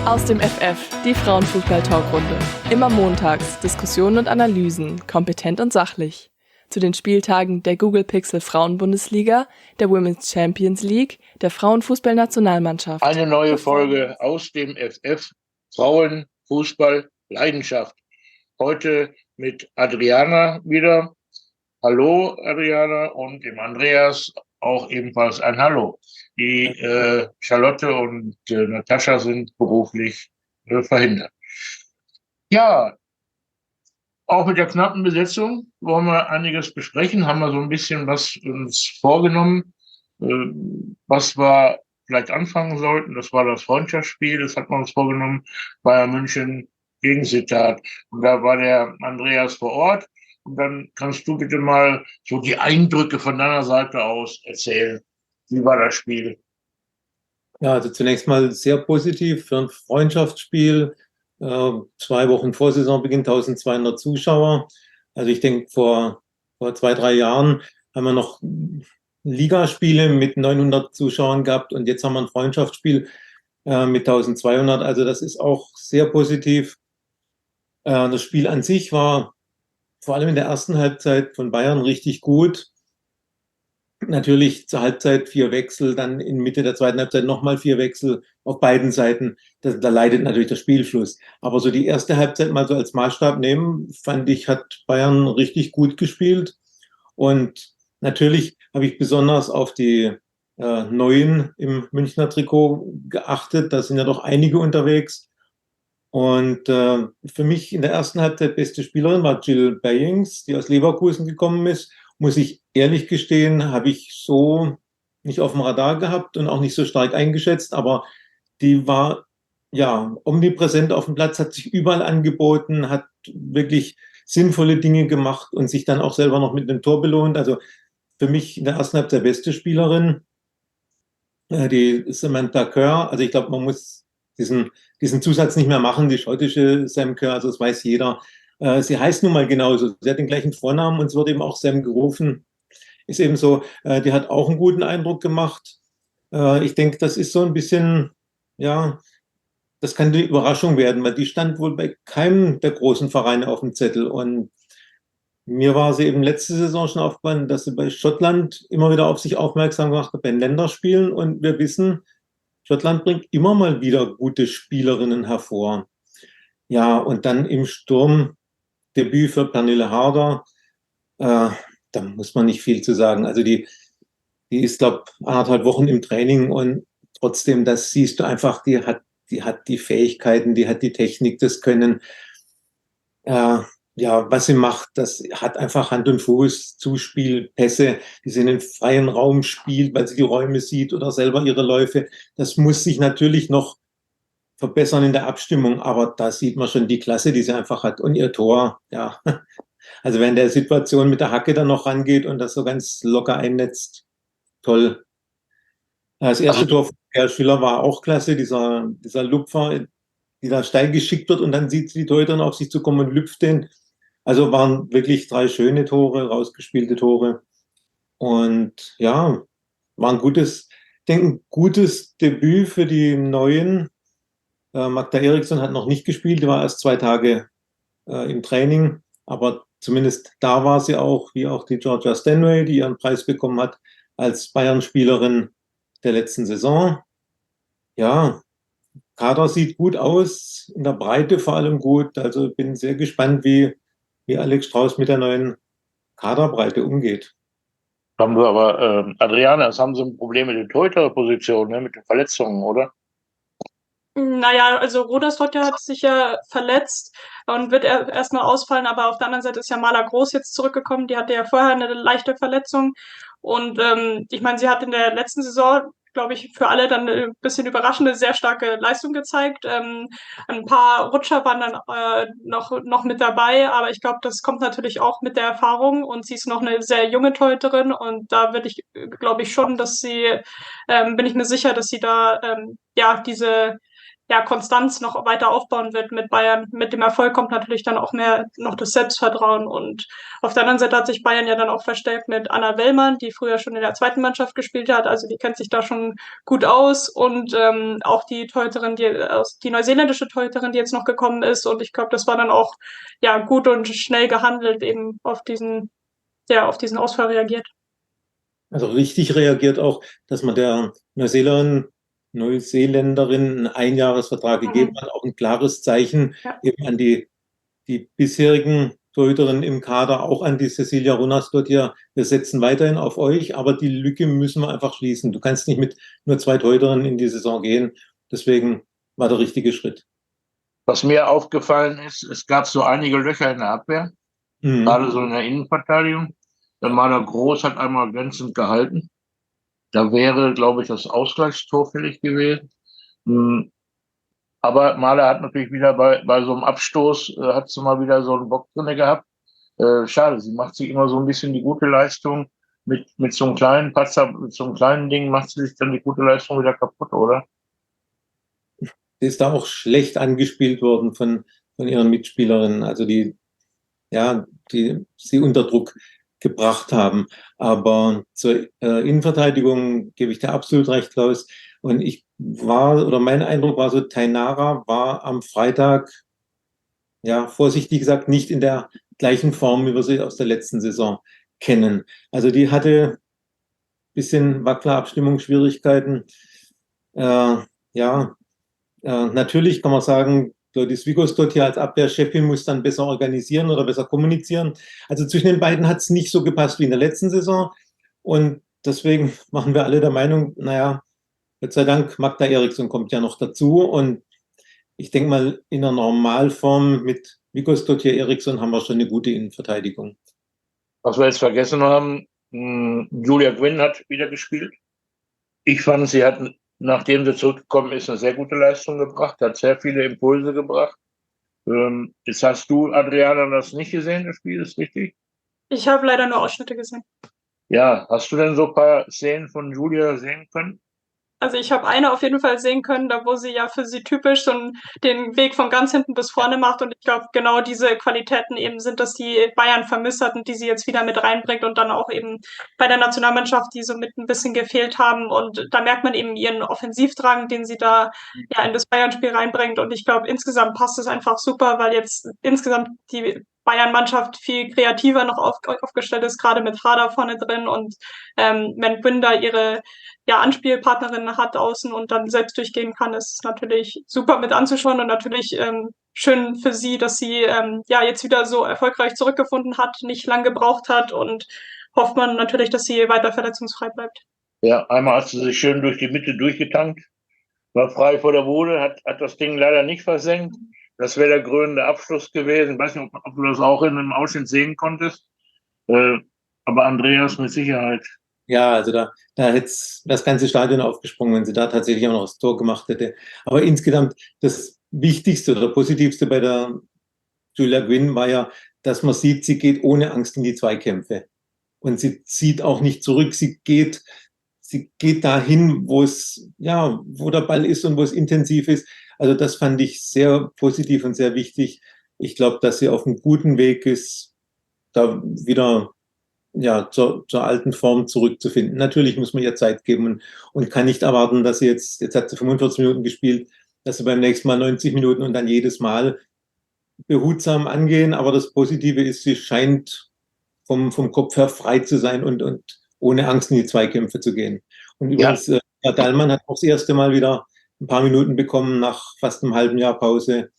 Aus dem FF, die Frauenfußball-Talkrunde. Immer montags Diskussionen und Analysen, kompetent und sachlich. Zu den Spieltagen der Google Pixel Frauenbundesliga, der Women's Champions League, der Frauenfußball-Nationalmannschaft. Eine neue Folge aus dem FF, Frauenfußball Leidenschaft. Heute mit Adriana wieder. Hallo Adriana, und dem Andreas auch ebenfalls ein Hallo. Die Charlotte und Natascha sind beruflich verhindert. Ja, auch mit der knappen Besetzung wollen wir einiges besprechen, haben wir so ein bisschen was uns vorgenommen, was wir vielleicht anfangen sollten. Das war das Freundschaftsspiel, das hat man uns vorgenommen, Bayern München gegen Sittard. Und da war der Andreas vor Ort. Und dann kannst du bitte mal so die Eindrücke von deiner Seite aus erzählen. Wie war das Spiel? Ja, also zunächst mal sehr positiv für ein Freundschaftsspiel. 2 Wochen vor Saisonbeginn 1200 Zuschauer. Also ich denke, vor 2, 3 Jahren haben wir noch Ligaspiele mit 900 Zuschauern gehabt und jetzt haben wir ein Freundschaftsspiel mit 1200. Also das ist auch sehr positiv. Das Spiel an sich war vor allem in der ersten Halbzeit von Bayern richtig gut. Natürlich zur Halbzeit 4 Wechsel, dann in Mitte der zweiten Halbzeit nochmal 4 Wechsel auf beiden Seiten. Da leidet natürlich der Spielfluss. Aber so die erste Halbzeit mal so als Maßstab nehmen, fand ich, hat Bayern richtig gut gespielt. Und natürlich habe ich besonders auf die Neuen im Münchner Trikot geachtet. Da sind ja doch einige unterwegs. Und für mich in der ersten Halbzeit beste Spielerin war Jill Bayings, die aus Leverkusen gekommen ist. Muss ich ehrlich gestehen, habe ich so nicht auf dem Radar gehabt und auch nicht so stark eingeschätzt, aber die war ja omnipräsent auf dem Platz, hat sich überall angeboten, hat wirklich sinnvolle Dinge gemacht und sich dann auch selber noch mit einem Tor belohnt. Also für mich in der ersten Halbzeit beste Spielerin, die Samantha Kerr. Also ich glaube, man muss diesen Zusatz nicht mehr machen, die schottische Sam Kerr, also das weiß jeder. Sie heißt nun mal genauso. Sie hat den gleichen Vornamen und es wird eben auch Sam gerufen. Ist eben so, die hat auch einen guten Eindruck gemacht. Ich denke, das ist so ein bisschen, ja, das kann die Überraschung werden, weil die stand wohl bei keinem der großen Vereine auf dem Zettel. Und mir war sie eben letzte Saison schon aufgefallen, dass sie bei Schottland immer wieder auf sich aufmerksam gemacht hat bei den Länderspielen. Und wir wissen, Schottland bringt immer mal wieder gute Spielerinnen hervor. Ja, und dann im Sturm Debüt für Pernille Harder. Da muss man nicht viel zu sagen. Also die ist, glaube ich, 1,5 Wochen im Training und trotzdem, das siehst du einfach, die hat die Fähigkeiten, die hat die Technik, das Können. Ja, was sie macht, das hat einfach Hand und Fuß, Zuspiel, Pässe, die sie in den freien Raum spielt, weil sie die Räume sieht oder selber ihre Läufe. Das muss sich natürlich noch verbessern in der Abstimmung, aber da sieht man schon die Klasse, die sie einfach hat und ihr Tor, ja. Also wenn der Situation mit der Hacke dann noch rangeht und das so ganz locker einnetzt, toll. Das erste Tor von Herr Schüller war auch klasse, dieser Lupfer, die da steil geschickt wird und dann sieht sie die Torhüterin auf sich zu kommen und lüpft den. Also waren wirklich 3 schöne Tore, rausgespielte Tore. Und ja, war ich denke, ein gutes Debüt für die Neuen. Magda Eriksson hat noch nicht gespielt, die war erst 2 Tage im Training, aber zumindest da war sie auch, wie auch die Georgia Stanway, die ihren Preis bekommen hat als Bayern-Spielerin der letzten Saison. Ja, Kader sieht gut aus, in der Breite vor allem gut. Also bin sehr gespannt, wie Alex Strauß mit der neuen Kaderbreite umgeht. Haben wir aber, Adriana, es haben sie ein Problem mit der Torhüterposition, ne, mit den Verletzungen, oder? Naja, also Rodersdottir hat sich ja verletzt und wird erstmal ausfallen, aber auf der anderen Seite ist ja Mala Groß jetzt zurückgekommen. Die hatte ja vorher eine leichte Verletzung. Und ich meine, sie hat in der letzten Saison, glaube ich, für alle dann ein bisschen überraschende, sehr starke Leistung gezeigt. Ein paar Rutscher waren dann noch mit dabei, aber ich glaube, das kommt natürlich auch mit der Erfahrung und sie ist noch eine sehr junge Torhüterin und da würde ich, glaube ich schon, dass sie, bin ich mir sicher, dass sie da ja Konstanz noch weiter aufbauen wird mit Bayern. Mit dem Erfolg kommt natürlich dann auch mehr noch das Selbstvertrauen. Und auf der anderen Seite hat sich Bayern ja dann auch verstärkt mit Anna Wellmann, die früher schon in der zweiten Mannschaft gespielt hat. Also die kennt sich da schon gut aus. Und auch die Torhüterin, die neuseeländische Torhüterin, die jetzt noch gekommen ist. Und ich glaube, das war dann auch gut und schnell gehandelt, eben auf diesen Ausfall reagiert. Also richtig reagiert auch, dass man der Neuseeländerin einen Einjahresvertrag gegeben hat, auch ein klares Zeichen eben an die bisherigen Torhüterinnen im Kader, auch an die Cecilia Runasdottir. Wir setzen weiterhin auf euch, aber die Lücke müssen wir einfach schließen. Du kannst nicht mit nur 2 Torhüterinnen in die Saison gehen. Deswegen war der richtige Schritt. Was mir aufgefallen ist, es gab so einige Löcher in der Abwehr, gerade so in der Innenverteidigung. Der Maler Groß hat einmal glänzend gehalten. Da wäre, glaube ich, das Ausgleichstor fällig gewesen. Aber Mahler hat natürlich wieder bei so einem Abstoß, hat sie mal wieder so einen Bock drin gehabt. Schade, sie macht sich immer so ein bisschen die gute Leistung. Mit so einem kleinen Patzer, mit so einem kleinen Ding macht sie sich dann die gute Leistung wieder kaputt, oder? Sie ist da auch schlecht angespielt worden von ihren Mitspielerinnen, also die sie unter Druck gebracht haben. Aber zur Innenverteidigung gebe ich dir absolut recht, Klaus. Und mein Eindruck war so, Tainara war am Freitag, vorsichtig gesagt, nicht in der gleichen Form, wie wir sie aus der letzten Saison kennen. Also die hatte ein bisschen Wackler-Abstimmungsschwierigkeiten. Natürlich kann man sagen, Glodis Vigosdottir als Abwehrchefin muss dann besser organisieren oder besser kommunizieren. Also zwischen den beiden hat es nicht so gepasst wie in der letzten Saison. Und deswegen machen wir alle der Meinung, Gott sei Dank, Magda Eriksson kommt ja noch dazu. Und ich denke mal, in der Normalform mit Vigosdottir Eriksson haben wir schon eine gute Innenverteidigung. Was wir jetzt vergessen haben, Julia Gwynn hat wieder gespielt. Ich fand, sie hat, nachdem sie zurückgekommen ist, eine sehr gute Leistung gebracht, hat sehr viele Impulse gebracht. Jetzt hast du, Adriana, das nicht gesehen, das Spiel, ist richtig? Ich habe leider nur Ausschnitte gesehen. Ja, hast du denn so ein paar Szenen von Julia sehen können? Also ich habe eine auf jeden Fall sehen können, da wo sie ja für sie typisch so den Weg von ganz hinten bis vorne macht. Und ich glaube, genau diese Qualitäten eben sind, dass die Bayern vermisst hat und die sie jetzt wieder mit reinbringt und dann auch eben bei der Nationalmannschaft, die so mit ein bisschen gefehlt haben. Und da merkt man eben ihren Offensivdrang, den sie da in das Bayern-Spiel reinbringt. Und ich glaube, insgesamt passt es einfach super, weil jetzt insgesamt die Bayern-Mannschaft viel kreativer noch aufgestellt ist, gerade mit Harder vorne drin und wenn Gwynn da ihre Anspielpartnerin hat außen und dann selbst durchgehen kann, ist es natürlich super mit anzuschauen und natürlich schön für sie, dass sie jetzt wieder so erfolgreich zurückgefunden hat, nicht lang gebraucht hat und hofft man natürlich, dass sie weiter verletzungsfrei bleibt. Ja, einmal hat sie sich schön durch die Mitte durchgetankt, war frei vor der Bude, hat das Ding leider nicht versenkt. Das wäre der krönende Abschluss gewesen. Ich weiß nicht, ob du das auch in einem Ausschnitt sehen konntest. Aber Andreas mit Sicherheit. Ja, also da hätte das ganze Stadion aufgesprungen, wenn sie da tatsächlich auch noch das Tor gemacht hätte. Aber insgesamt das Wichtigste oder Positivste bei der Julia Gwynn war ja, dass man sieht, sie geht ohne Angst in die Zweikämpfe. Und sie zieht auch nicht zurück. Sie geht dahin, wo der Ball ist und wo es intensiv ist. Also das fand ich sehr positiv und sehr wichtig. Ich glaube, dass sie auf einem guten Weg ist, da wieder zur alten Form zurückzufinden. Natürlich muss man ihr Zeit geben und kann nicht erwarten, dass sie jetzt hat sie 45 Minuten gespielt, dass sie beim nächsten Mal 90 Minuten und dann jedes Mal behutsam angehen. Aber das Positive ist, sie scheint vom Kopf her frei zu sein und ohne Angst in die Zweikämpfe zu gehen. Und übrigens, Herr Dallmann hat auch das erste Mal wieder ein paar Minuten bekommen nach fast einem halben Jahr Pause.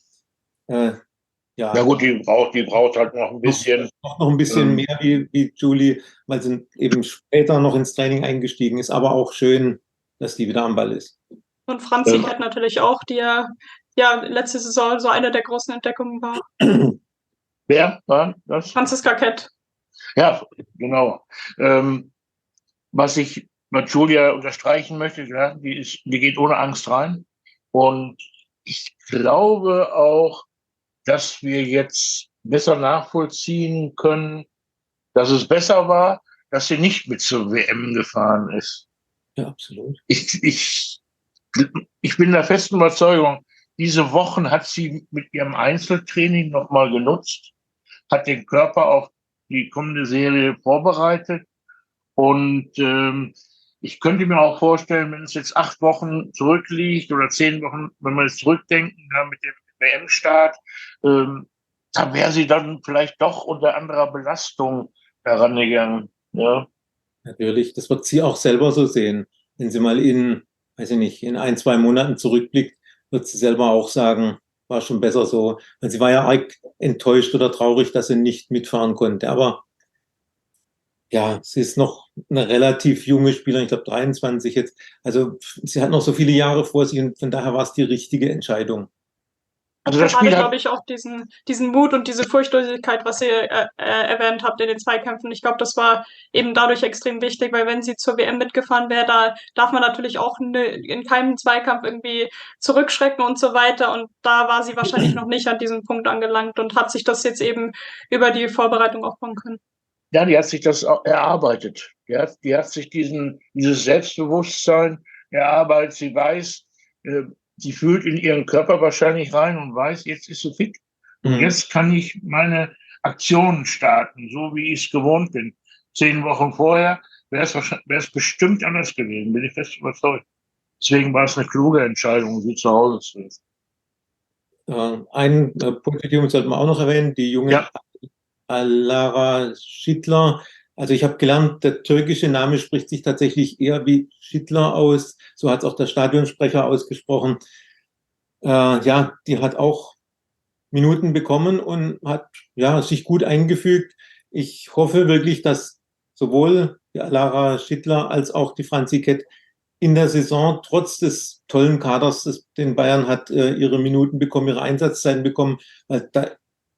Ja gut, die braucht halt noch ein bisschen. Noch ein bisschen mehr wie Julie, weil sie eben später noch ins Training eingestiegen ist. Aber auch schön, dass die wieder am Ball ist. Und Franzi hat natürlich auch, die letzte Saison so eine der großen Entdeckungen war. Wer war das? Franziska Kett. Ja, genau. Was ich bei Julia unterstreichen möchte, die geht ohne Angst rein. Und ich glaube auch, dass wir jetzt besser nachvollziehen können, dass es besser war, dass sie nicht mit zur WM gefahren ist. Ja, absolut. Ich bin der festen Überzeugung, diese Wochen hat sie mit ihrem Einzeltraining nochmal genutzt, hat den Körper auf die kommende Serie vorbereitet. Und ich könnte mir auch vorstellen, wenn es jetzt 8 Wochen zurückliegt oder 10 Wochen, wenn wir jetzt zurückdenken, ja, mit dem WM-Start, da wäre sie dann vielleicht doch unter anderer Belastung herangegangen. Ja. Natürlich, das wird sie auch selber so sehen. Wenn sie mal weiß ich nicht, in 1, 2 Monaten zurückblickt, wird sie selber auch sagen, war schon besser so. Weil sie war ja arg enttäuscht oder traurig, dass sie nicht mitfahren konnte. Aber ja, sie ist noch eine relativ junge Spielerin, ich glaube 23 jetzt. Also sie hat noch so viele Jahre vor sich und von daher war es die richtige Entscheidung. Also das Spiel glaube ich, auch diesen Mut und diese Furchtlosigkeit, was ihr erwähnt habt in den Zweikämpfen. Ich glaube, das war eben dadurch extrem wichtig, weil wenn sie zur WM mitgefahren wäre, da darf man natürlich auch in keinem Zweikampf irgendwie zurückschrecken und so weiter. Und da war sie wahrscheinlich noch nicht an diesem Punkt angelangt und hat sich das jetzt eben über die Vorbereitung aufbauen können. Ja, die hat sich das auch erarbeitet. Die hat sich dieses Selbstbewusstsein erarbeitet. Sie weiß, sie fühlt in ihren Körper wahrscheinlich rein und weiß, jetzt ist sie fit. Und jetzt kann ich meine Aktionen starten, so wie ich es gewohnt bin. 10 Wochen vorher wäre es bestimmt anders gewesen, bin ich fest überzeugt. Deswegen war es eine kluge Entscheidung, sie zu Hause zu lassen. Ein Positivum sollte man auch noch erwähnen, die junge Alara Schittler. Also ich habe gelernt, der türkische Name spricht sich tatsächlich eher wie Schittler aus. So hat es auch der Stadionsprecher ausgesprochen. Ja, die hat auch Minuten bekommen und hat sich gut eingefügt. Ich hoffe wirklich, dass sowohl die Alara Schittler als auch die Franzi Kett in der Saison trotz des tollen Kaders, den Bayern hat, ihre Minuten bekommen, ihre Einsatzzeiten bekommen, weil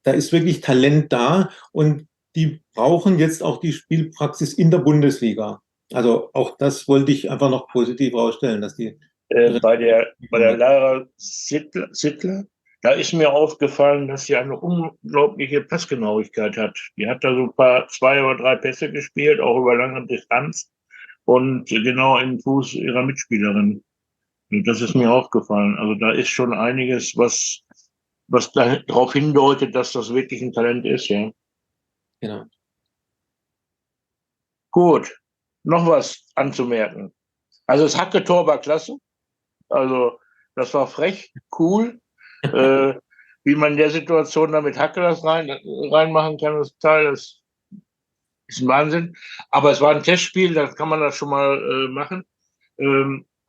da ist wirklich Talent da und die brauchen jetzt auch die Spielpraxis in der Bundesliga. Also auch das wollte ich einfach noch positiv herausstellen, dass die bei der Lara Sittler, da ist mir aufgefallen, dass sie eine unglaubliche Passgenauigkeit hat. Die hat da so 2 oder 3 Pässe gespielt, auch über lange Distanz und genau im Fuß ihrer Mitspielerin. Und das ist mir aufgefallen. Also da ist schon einiges, was darauf hindeutet, dass das wirklich ein Talent ist, ja. Genau. Gut, noch was anzumerken. Also das Hacke-Tor war klasse. Also das war frech, cool. Wie man in der Situation damit Hacke das reinmachen kann, das Teil, das ist ein Wahnsinn. Aber es war ein Testspiel, da kann man das schon mal machen.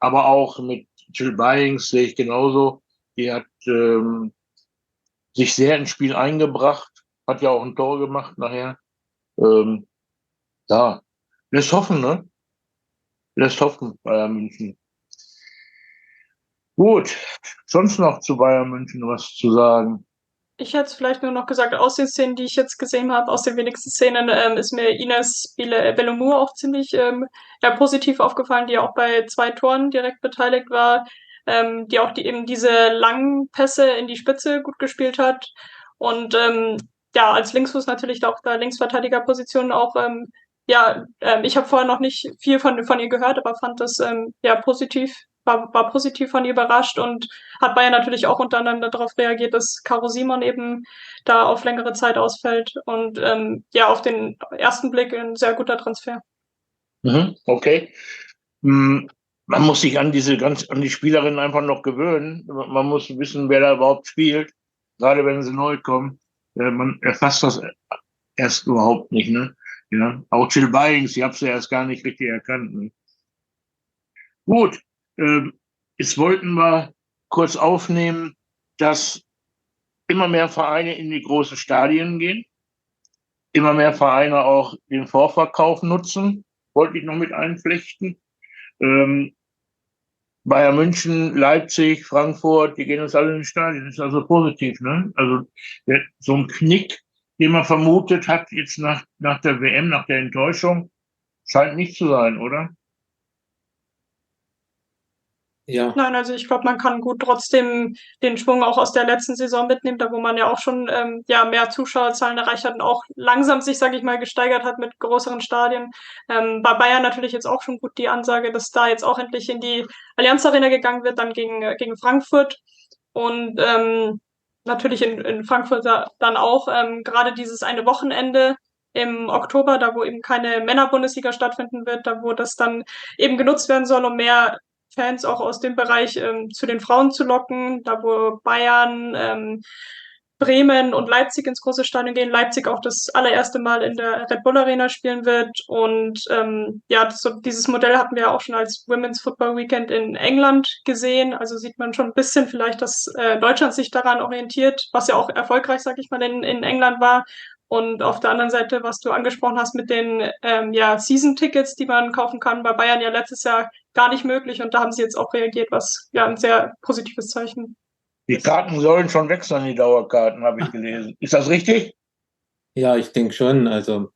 Aber auch mit Jill Byings sehe ich genauso. Die hat sich sehr ins Spiel eingebracht, hat ja auch ein Tor gemacht nachher. Ja, lässt hoffen, ne? Lässt hoffen, Bayern München. Gut, sonst noch zu Bayern München was zu sagen? Ich hätte es vielleicht nur noch gesagt, aus den Szenen, die ich jetzt gesehen habe, aus den wenigsten Szenen, ist mir Ines Bellomour auch ziemlich positiv aufgefallen, die auch bei 2 Toren direkt beteiligt war, die auch eben diese langen Pässe in die Spitze gut gespielt hat. Und als Linksfuß natürlich auch der Linksverteidigerposition auch, ich habe vorher noch nicht viel von ihr gehört, aber fand das positiv, war positiv von ihr überrascht und hat Bayern natürlich auch unter anderem darauf reagiert, dass Caro Simon eben da auf längere Zeit ausfällt. Und auf den ersten Blick ein sehr guter Transfer. Okay. Man muss sich an die Spielerinnen einfach noch gewöhnen. Man muss wissen, wer da überhaupt spielt. Gerade wenn sie neu kommen. Man erfasst das erst überhaupt nicht, ne? Ja. Auch Jill Byings, ich habe sie erst gar nicht richtig erkannt. Ne? Gut. Jetzt wollten wir kurz aufnehmen, dass immer mehr Vereine in die großen Stadien gehen, immer mehr Vereine auch den Vorverkauf nutzen, wollte ich noch mit einflechten. Bayern München, Leipzig, Frankfurt, die gehen uns alle in den Stadien. Das ist also positiv, ne? Also so ein Knick, den man vermutet hat jetzt nach der WM, nach der Enttäuschung, scheint nicht zu sein, oder? Ja. Nein, also ich glaube, man kann gut trotzdem den Schwung auch aus der letzten Saison mitnehmen, da wo man ja auch schon mehr Zuschauerzahlen erreicht hat und auch langsam sich, sage ich mal, gesteigert hat mit größeren Stadien. Bei Bayern natürlich jetzt auch schon gut die Ansage, dass da jetzt auch endlich in die Allianz Arena gegangen wird, dann gegen Frankfurt. Und natürlich in Frankfurt dann auch gerade dieses eine Wochenende im Oktober, da wo eben keine Männerbundesliga stattfinden wird, da wo das dann eben genutzt werden soll, um mehr Fans auch aus dem Bereich zu den Frauen zu locken, da wo Bayern, Bremen und Leipzig ins große Stadion gehen. Leipzig auch das allererste Mal in der Red Bull Arena spielen wird. Und ja, so dieses Modell hatten wir auch schon als Women's Football Weekend in England gesehen. Also sieht man schon ein bisschen vielleicht, dass Deutschland sich daran orientiert, was ja auch erfolgreich, sag ich mal, in England war. Und auf der anderen Seite, was du angesprochen hast mit den ja, Season-Tickets, die man kaufen kann, bei Bayern ja letztes Jahr gar nicht möglich. Und da haben sie jetzt auch reagiert, was ja ein sehr positives Zeichen. Die Karten sollen schon weg sein, die Dauerkarten, habe ich gelesen. Ist das richtig? Ja, ich denke schon. Also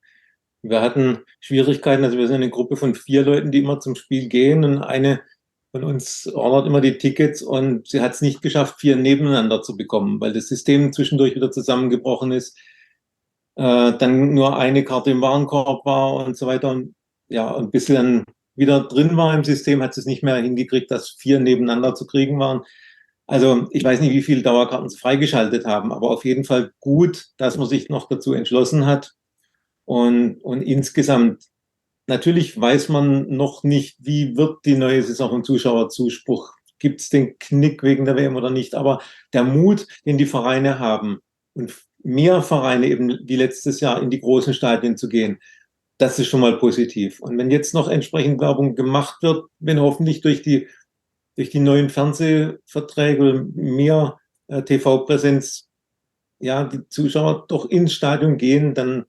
wir hatten Schwierigkeiten. Also wir sind eine Gruppe von 4 Leuten, die immer zum Spiel gehen, und eine von uns ordert immer die Tickets, und sie hat es nicht geschafft, 4 nebeneinander zu bekommen, weil das System zwischendurch wieder zusammengebrochen ist. Dann nur eine Karte im Warenkorb war und so weiter. Und ja, und bis sie dann wieder drin war im System, hat sie es nicht mehr hingekriegt, dass 4 nebeneinander zu kriegen waren. Also ich weiß nicht, wie viele Dauerkarten sie freigeschaltet haben, aber auf jeden Fall gut, dass man sich noch dazu entschlossen hat. Und insgesamt, natürlich weiß man noch nicht, wie wird die neue Saison vom Zuschauerzuspruch. Gibt es den Knick wegen der WM oder nicht? Aber der Mut, den die Vereine haben, und mehr Vereine eben wie letztes Jahr in die großen Stadien zu gehen, das ist schon mal positiv. Und wenn jetzt noch entsprechend Werbung gemacht wird, wenn hoffentlich durch die neuen Fernsehverträge mehr TV-Präsenz, ja, die Zuschauer doch ins Stadion gehen, dann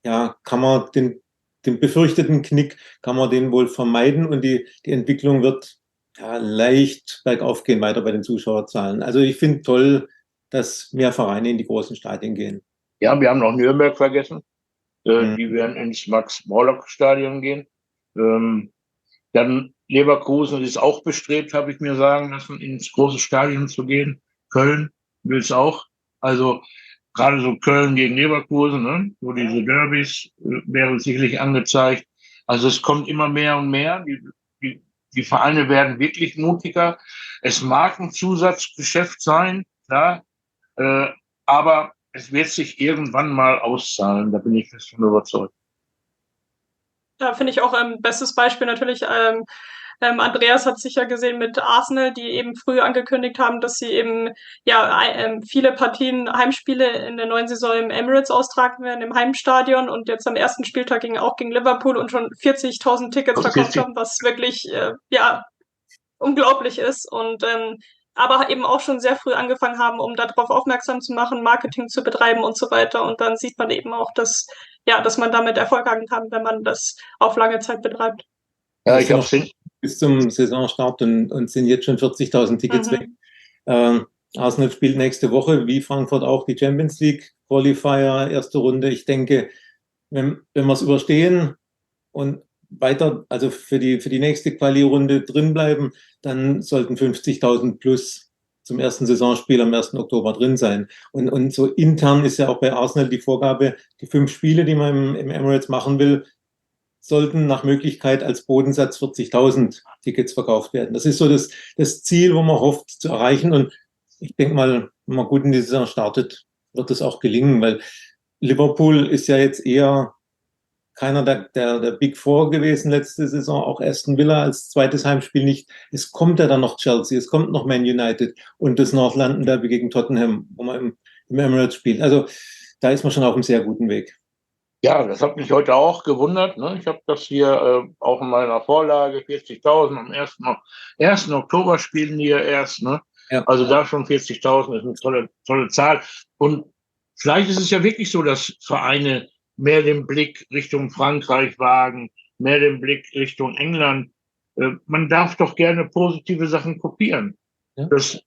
ja, kann man den befürchteten Knick, kann man den wohl vermeiden, und die Entwicklung wird ja leicht bergauf gehen, weiter bei den Zuschauerzahlen. Also ich finde toll, dass mehr Vereine in die großen Stadien gehen. Ja, wir haben noch Nürnberg vergessen. Die werden ins Max-Morlock-Stadion gehen. Dann Leverkusen ist auch bestrebt, habe ich mir sagen lassen, ins große Stadion zu gehen. Köln will es auch. Also gerade so Köln gegen Leverkusen, ne? So diese Derbys wäre sicherlich angezeigt. Also es kommt immer mehr und mehr. Die Vereine werden wirklich mutiger. Es mag ein Zusatzgeschäft sein, klar, aber es wird sich irgendwann mal auszahlen. Da bin ich fest von überzeugt. Da finde ich auch bestes Beispiel natürlich, Andreas hat sich ja gesehen mit Arsenal, die eben früh angekündigt haben, dass sie eben ja viele Partien, Heimspiele in der neuen Saison im Emirates austragen werden, im Heimstadion, und jetzt am ersten Spieltag auch gegen Liverpool und schon 40.000 Tickets verkauft haben, was wirklich ja unglaublich ist, und aber eben auch schon sehr früh angefangen haben, um darauf aufmerksam zu machen, Marketing zu betreiben und so weiter. Und dann sieht man eben auch, dass man damit Erfolg haben kann, wenn man das auf lange Zeit betreibt. Ja, ich habe bis zum Saisonstart und sind jetzt schon 40.000 Tickets weg. Arsenal spielt nächste Woche, wie Frankfurt auch, die Champions League Qualifier, erste Runde. Ich denke, wenn wir es überstehen und weiter, also für die nächste Quali-Runde drin bleiben, dann sollten 50.000 plus zum ersten Saisonspiel am 1. Oktober drin sein. Und so intern ist ja auch bei Arsenal die Vorgabe, die 5 Spiele, die man im Emirates machen will, sollten nach Möglichkeit als Bodensatz 40.000 Tickets verkauft werden. Das ist so das Ziel, wo man hofft zu erreichen. Und ich denke mal, wenn man gut in die Saison startet, wird das auch gelingen, weil Liverpool ist ja jetzt eher keiner der Big Four gewesen letzte Saison, auch Aston Villa als zweites Heimspiel nicht. Es kommt ja dann noch Chelsea, es kommt noch Man United und das North London Derby gegen Tottenham, wo man im Emirates spielt. Also da ist man schon auf einem sehr guten Weg. Ja, das hat mich heute auch gewundert. Ne? Ich habe das hier auch in meiner Vorlage, 40.000 am 1. Oktober spielen die ja erst. Ne? Ja. Also da schon 40.000 ist eine tolle Zahl. Und vielleicht ist es ja wirklich so, dass Vereine mehr den Blick Richtung Frankreich wagen, mehr den Blick Richtung England. Man darf doch gerne positive Sachen kopieren. Ja. Das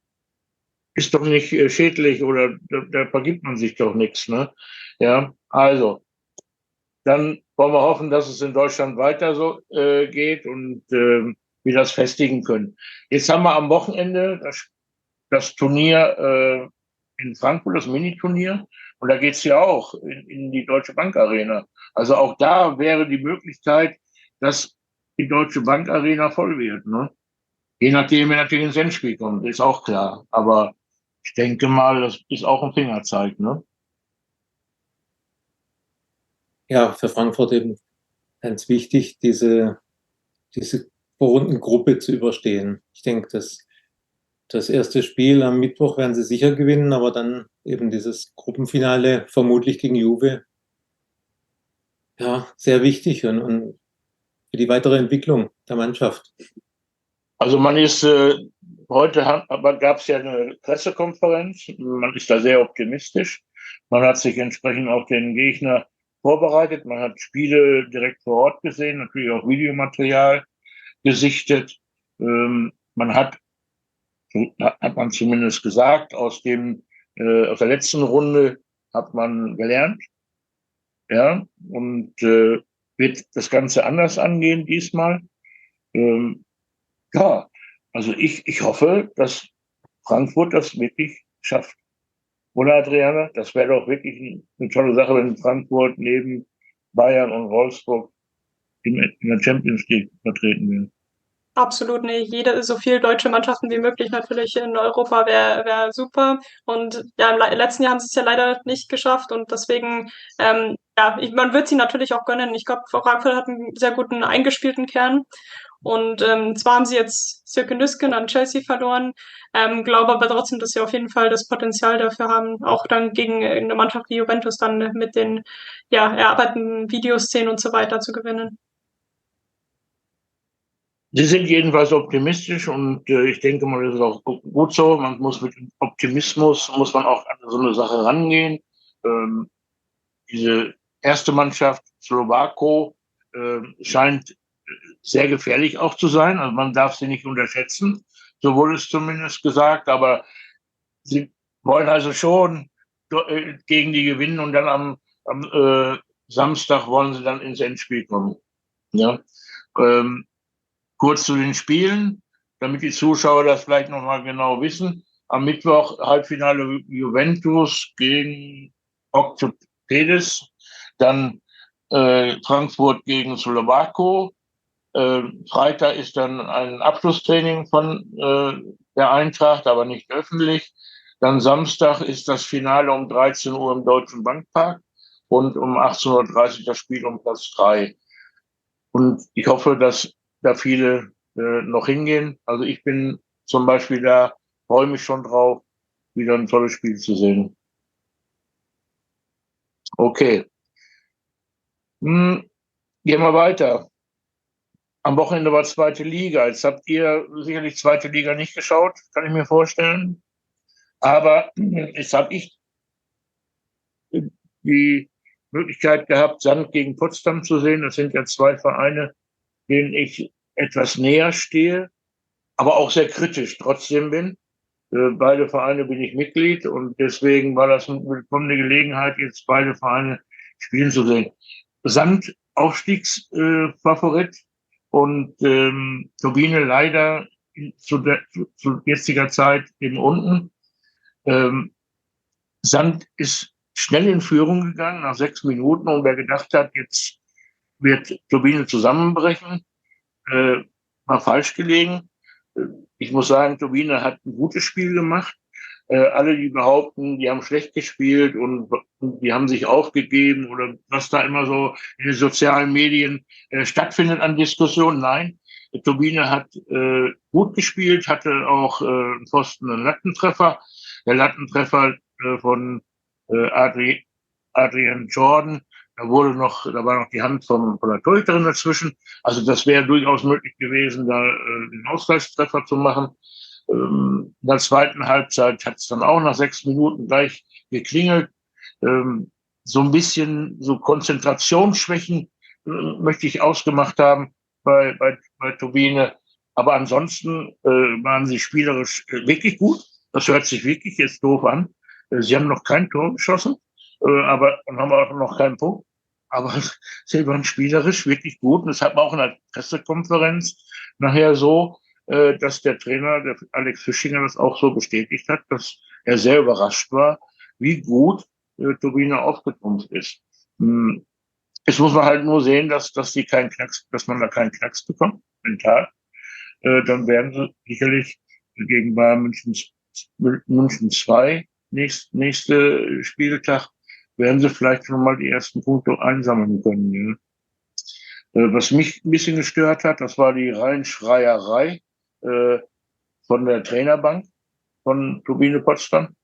ist doch nicht schädlich, oder da vergibt man sich doch nichts. Ne? Ja, also dann wollen wir hoffen, dass es in Deutschland weiter so geht und wir das festigen können. Jetzt haben wir am Wochenende das Turnier in Frankfurt, das Mini-Turnier. Und da geht es ja auch in die Deutsche Bank Arena. Also auch da wäre die Möglichkeit, dass die Deutsche Bank Arena voll wird. Ne? Je nachdem, wer natürlich ins Endspiel kommt, ist auch klar. Aber Ich denke mal, das ist auch ein Fingerzeig, ne? Ja, für Frankfurt eben ganz wichtig, diese Vorrundengruppe zu überstehen. Ich denke, das erste Spiel am Mittwoch werden sie sicher gewinnen, aber dann eben dieses Gruppenfinale vermutlich gegen Juve. Ja, sehr wichtig und für die weitere Entwicklung der Mannschaft. Also man ist, aber gab es ja eine Pressekonferenz, man ist da sehr optimistisch. Man hat sich entsprechend auf den Gegner vorbereitet, man hat Spiele direkt vor Ort gesehen, natürlich auch Videomaterial gesichtet. Man hat, so hat man zumindest gesagt, aus der letzten Runde hat man gelernt, ja, und wird das Ganze anders angehen diesmal. Ähm, Ja, also ich hoffe, dass Frankfurt das wirklich schafft. Oder Adriana? Das wäre doch wirklich eine tolle Sache, wenn Frankfurt neben Bayern und Wolfsburg in der Champions League vertreten wäre. Absolut nicht. So viel deutsche Mannschaften wie möglich natürlich in Europa wäre super. Und ja, im letzten Jahr haben sie es ja leider nicht geschafft und deswegen, man wird sie natürlich auch gönnen. Ich glaube, Frankfurt hat einen sehr guten eingespielten Kern. Und zwar haben sie jetzt Sirke Nüsken an Chelsea verloren, glaube aber trotzdem, dass sie auf jeden Fall das Potenzial dafür haben, auch dann gegen eine Mannschaft wie Juventus dann mit den erarbeiteten Videoszenen und so weiter zu gewinnen. Sie sind jedenfalls optimistisch und ich denke mal, das ist auch gut so. Man muss mit Optimismus, muss man auch an so eine Sache rangehen. Ähm, Diese erste Mannschaft, Slowako, scheint sehr gefährlich auch zu sein. Also man darf sie nicht unterschätzen, so wurde es zumindest gesagt. Aber sie wollen also schon gegen die gewinnen und dann am Samstag wollen sie dann ins Endspiel kommen. Ja? Ähm, Kurz zu den Spielen, damit die Zuschauer das vielleicht nochmal genau wissen. Am Mittwoch Halbfinale Juventus gegen Orthopedes, dann Frankfurt gegen Slowako. Freitag ist dann ein Abschlusstraining von der Eintracht, aber nicht öffentlich. Dann Samstag ist das Finale um 13 Uhr im Deutschen Bankpark und um 18:30 Uhr das Spiel um Platz 3. Und ich hoffe, dass da viele noch hingehen. Also ich bin zum Beispiel da, freue mich schon drauf, wieder ein tolles Spiel zu sehen. Okay. Gehen wir weiter. Am Wochenende war zweite Liga. Jetzt habt ihr sicherlich zweite Liga nicht geschaut, kann ich mir vorstellen. Aber jetzt habe ich die Möglichkeit gehabt, Sand gegen Potsdam zu sehen. Das sind ja zwei Vereine, denen ich etwas näher stehe, aber auch sehr kritisch trotzdem bin. Beide Vereine bin ich Mitglied und deswegen war das eine willkommene Gelegenheit, jetzt beide Vereine spielen zu sehen. Sand Aufstiegsfavorit und Turbine leider zu jetziger Zeit eben unten. Sand ist schnell in Führung gegangen nach 6 Minuten und wer gedacht hat, jetzt wird Turbine zusammenbrechen, war falsch gelegen. Ich muss sagen, Turbine hat ein gutes Spiel gemacht. Alle, die behaupten, die haben schlecht gespielt und die haben sich aufgegeben oder was da immer so in den sozialen Medien stattfindet an Diskussionen. Nein, Turbine hat gut gespielt, hatte auch einen Pfosten, einen Lattentreffer. Der Lattentreffer von Adrian Jordan, da war noch die Hand von der Torhüterin dazwischen. Also das wäre durchaus möglich gewesen, da den Ausgleichstreffer zu machen. In der zweiten Halbzeit hat es dann auch nach 6 Minuten gleich geklingelt. So ein bisschen so Konzentrationsschwächen möchte ich ausgemacht haben bei Turbine. Aber ansonsten waren sie spielerisch wirklich gut. Das hört sich wirklich jetzt doof an. Sie haben noch kein Tor geschossen, aber und haben auch noch keinen Punkt. Aber sie waren spielerisch wirklich gut. Und das hat man auch in der Pressekonferenz nachher so, dass der Trainer, der Alex Fischinger, das auch so bestätigt hat, dass er sehr überrascht war, wie gut Turbine aufgetrumpft ist. Jetzt muss man halt nur sehen, dass man da keinen Knacks bekommt, mental. Dann werden sie sicherlich gegen Bayern München München 2, nächste Spieltag, werden sie vielleicht schon mal die ersten Punkte einsammeln können. Ja. Was mich ein bisschen gestört hat, das war die Reinschreierei von der Trainerbank von Turbine Potsdam,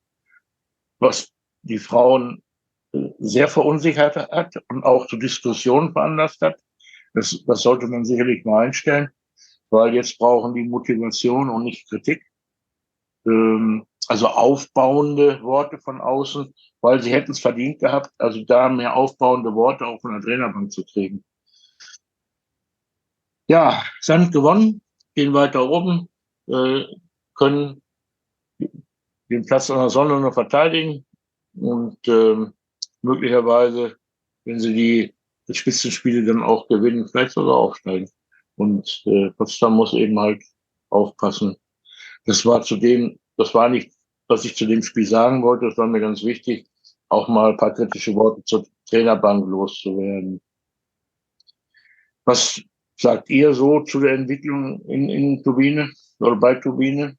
was die Frauen sehr verunsichert hat und auch zu Diskussionen veranlasst hat. Das sollte man sicherlich mal einstellen, weil jetzt brauchen die Motivation und nicht Kritik. Also aufbauende Worte von außen, weil sie hätten es verdient gehabt, also da mehr aufbauende Worte auch von der Trainerbank zu kriegen. Ja, Sand gewonnen, gehen weiter oben, können den Platz an der Sonne noch verteidigen und möglicherweise, wenn sie die Spitzenspiele dann auch gewinnen, vielleicht sogar aufsteigen. Und Potsdam muss eben halt aufpassen. Das war nicht, was ich zu dem Spiel sagen wollte. Das war mir ganz wichtig, auch mal ein paar kritische Worte zur Trainerbank loszuwerden. Was sagt ihr so zu der Entwicklung in Turbine oder bei Turbine?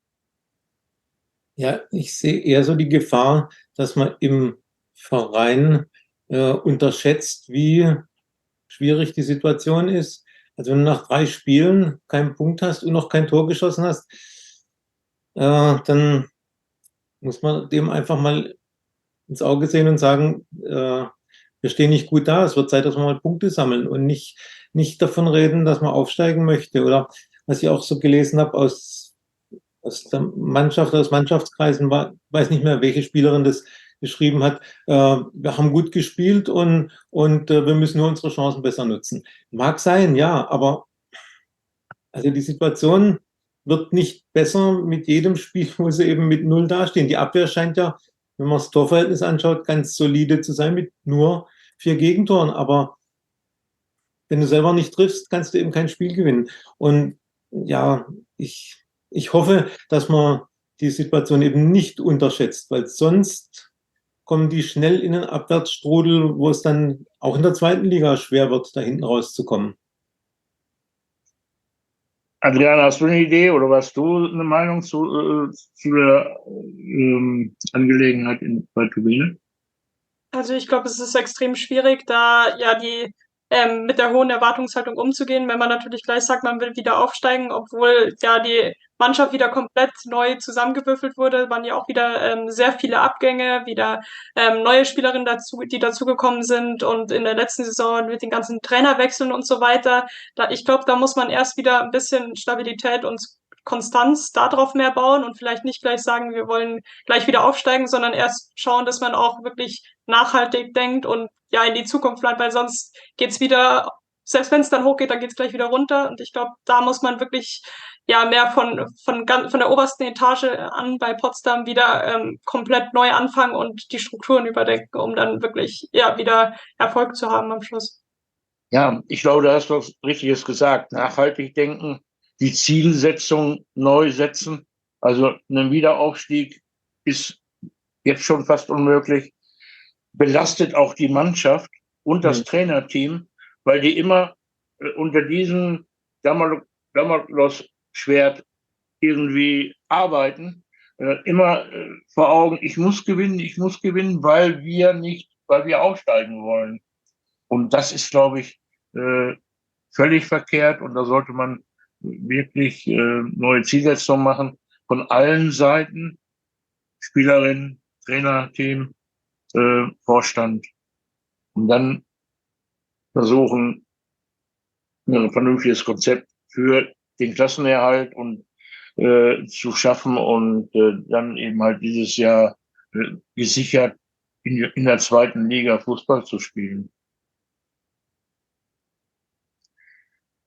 Ja, ich sehe eher so die Gefahr, dass man im Verein unterschätzt, wie schwierig die Situation ist. Also wenn du nach 3 Spielen keinen Punkt hast und noch kein Tor geschossen hast, dann muss man dem einfach mal ins Auge sehen und sagen, wir stehen nicht gut da, es wird Zeit, dass wir mal Punkte sammeln und nicht davon reden, dass man aufsteigen möchte. Oder was ich auch so gelesen habe aus der Mannschaft, aus Mannschaftskreisen, weiß nicht mehr, welche Spielerin das geschrieben hat, wir haben gut gespielt und wir müssen nur unsere Chancen besser nutzen. Mag sein, ja, aber also die Situation wird nicht besser mit jedem Spiel, wo sie eben mit 0 dastehen. Die Abwehr scheint ja, wenn man das Torverhältnis anschaut, ganz solide zu sein mit nur 4 Gegentoren. Aber wenn du selber nicht triffst, kannst du eben kein Spiel gewinnen. Und ja, ich hoffe, dass man die Situation eben nicht unterschätzt, weil sonst kommen die schnell in einen Abwärtsstrudel, wo es dann auch in der 2. Liga schwer wird, da hinten rauszukommen. Adriana, hast du eine Idee oder hast du eine Meinung zu der Angelegenheit bei Turbine? Also ich glaube, es ist extrem schwierig, da ja die mit der hohen Erwartungshaltung umzugehen, wenn man natürlich gleich sagt, man will wieder aufsteigen, obwohl ja die Mannschaft wieder komplett neu zusammengewürfelt wurde, waren ja auch wieder sehr viele Abgänge, wieder neue Spielerinnen dazu, die dazugekommen sind und in der letzten Saison mit den ganzen Trainerwechseln und so weiter. Ich glaube, da muss man erst wieder ein bisschen Stabilität und Konstanz darauf mehr bauen und vielleicht nicht gleich sagen, wir wollen gleich wieder aufsteigen, sondern erst schauen, dass man auch wirklich nachhaltig denkt und ja in die Zukunft plant, weil sonst geht's wieder, selbst wenn es dann hochgeht, dann geht's gleich wieder runter. Und ich glaube, da muss man wirklich ja mehr von der obersten Etage an bei Potsdam wieder komplett neu anfangen und die Strukturen überdenken, um dann wirklich ja wieder Erfolg zu haben am Schluss. Ja, ich glaube, da hast du was Richtiges gesagt. Nachhaltig denken, die Zielsetzung neu setzen. Also ein Wiederaufstieg ist jetzt schon fast unmöglich. Belastet auch die Mannschaft und das Trainerteam, weil die immer unter diesem Damoklesschwert irgendwie arbeiten. Immer vor Augen, ich muss gewinnen, weil wir aufsteigen wollen. Und das ist, glaube ich, völlig verkehrt. Und da sollte man wirklich neue Zielsetzungen machen von allen Seiten, Spielerin, Trainerteam, Vorstand. Und dann versuchen, ein vernünftiges Konzept für den Klassenerhalt und zu schaffen und dann eben halt dieses Jahr gesichert in der 2. Liga Fußball zu spielen.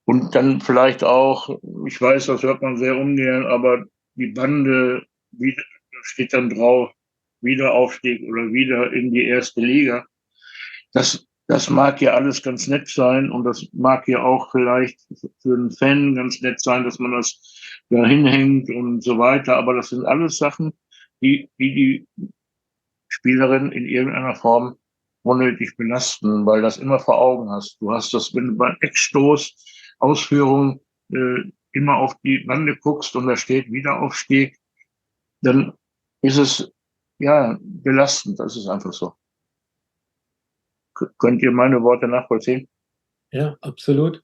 Und dann vielleicht auch, ich weiß, das hört man sehr ungern, aber die Bande steht dann drauf, Wiederaufstieg oder wieder in die 1. Liga. Das mag ja alles ganz nett sein und das mag ja auch vielleicht für einen Fan ganz nett sein, dass man das da hinhängt und so weiter. Aber das sind alles Sachen, die Spielerin in irgendeiner Form unnötig belasten, weil das immer vor Augen hast. Du hast das, wenn du beim Eckstoß Ausführung immer auf die Bande guckst und da steht Wiederaufstieg, dann ist es ja belastend. Das ist einfach so. Könnt ihr meine Worte nachvollziehen? Ja, absolut.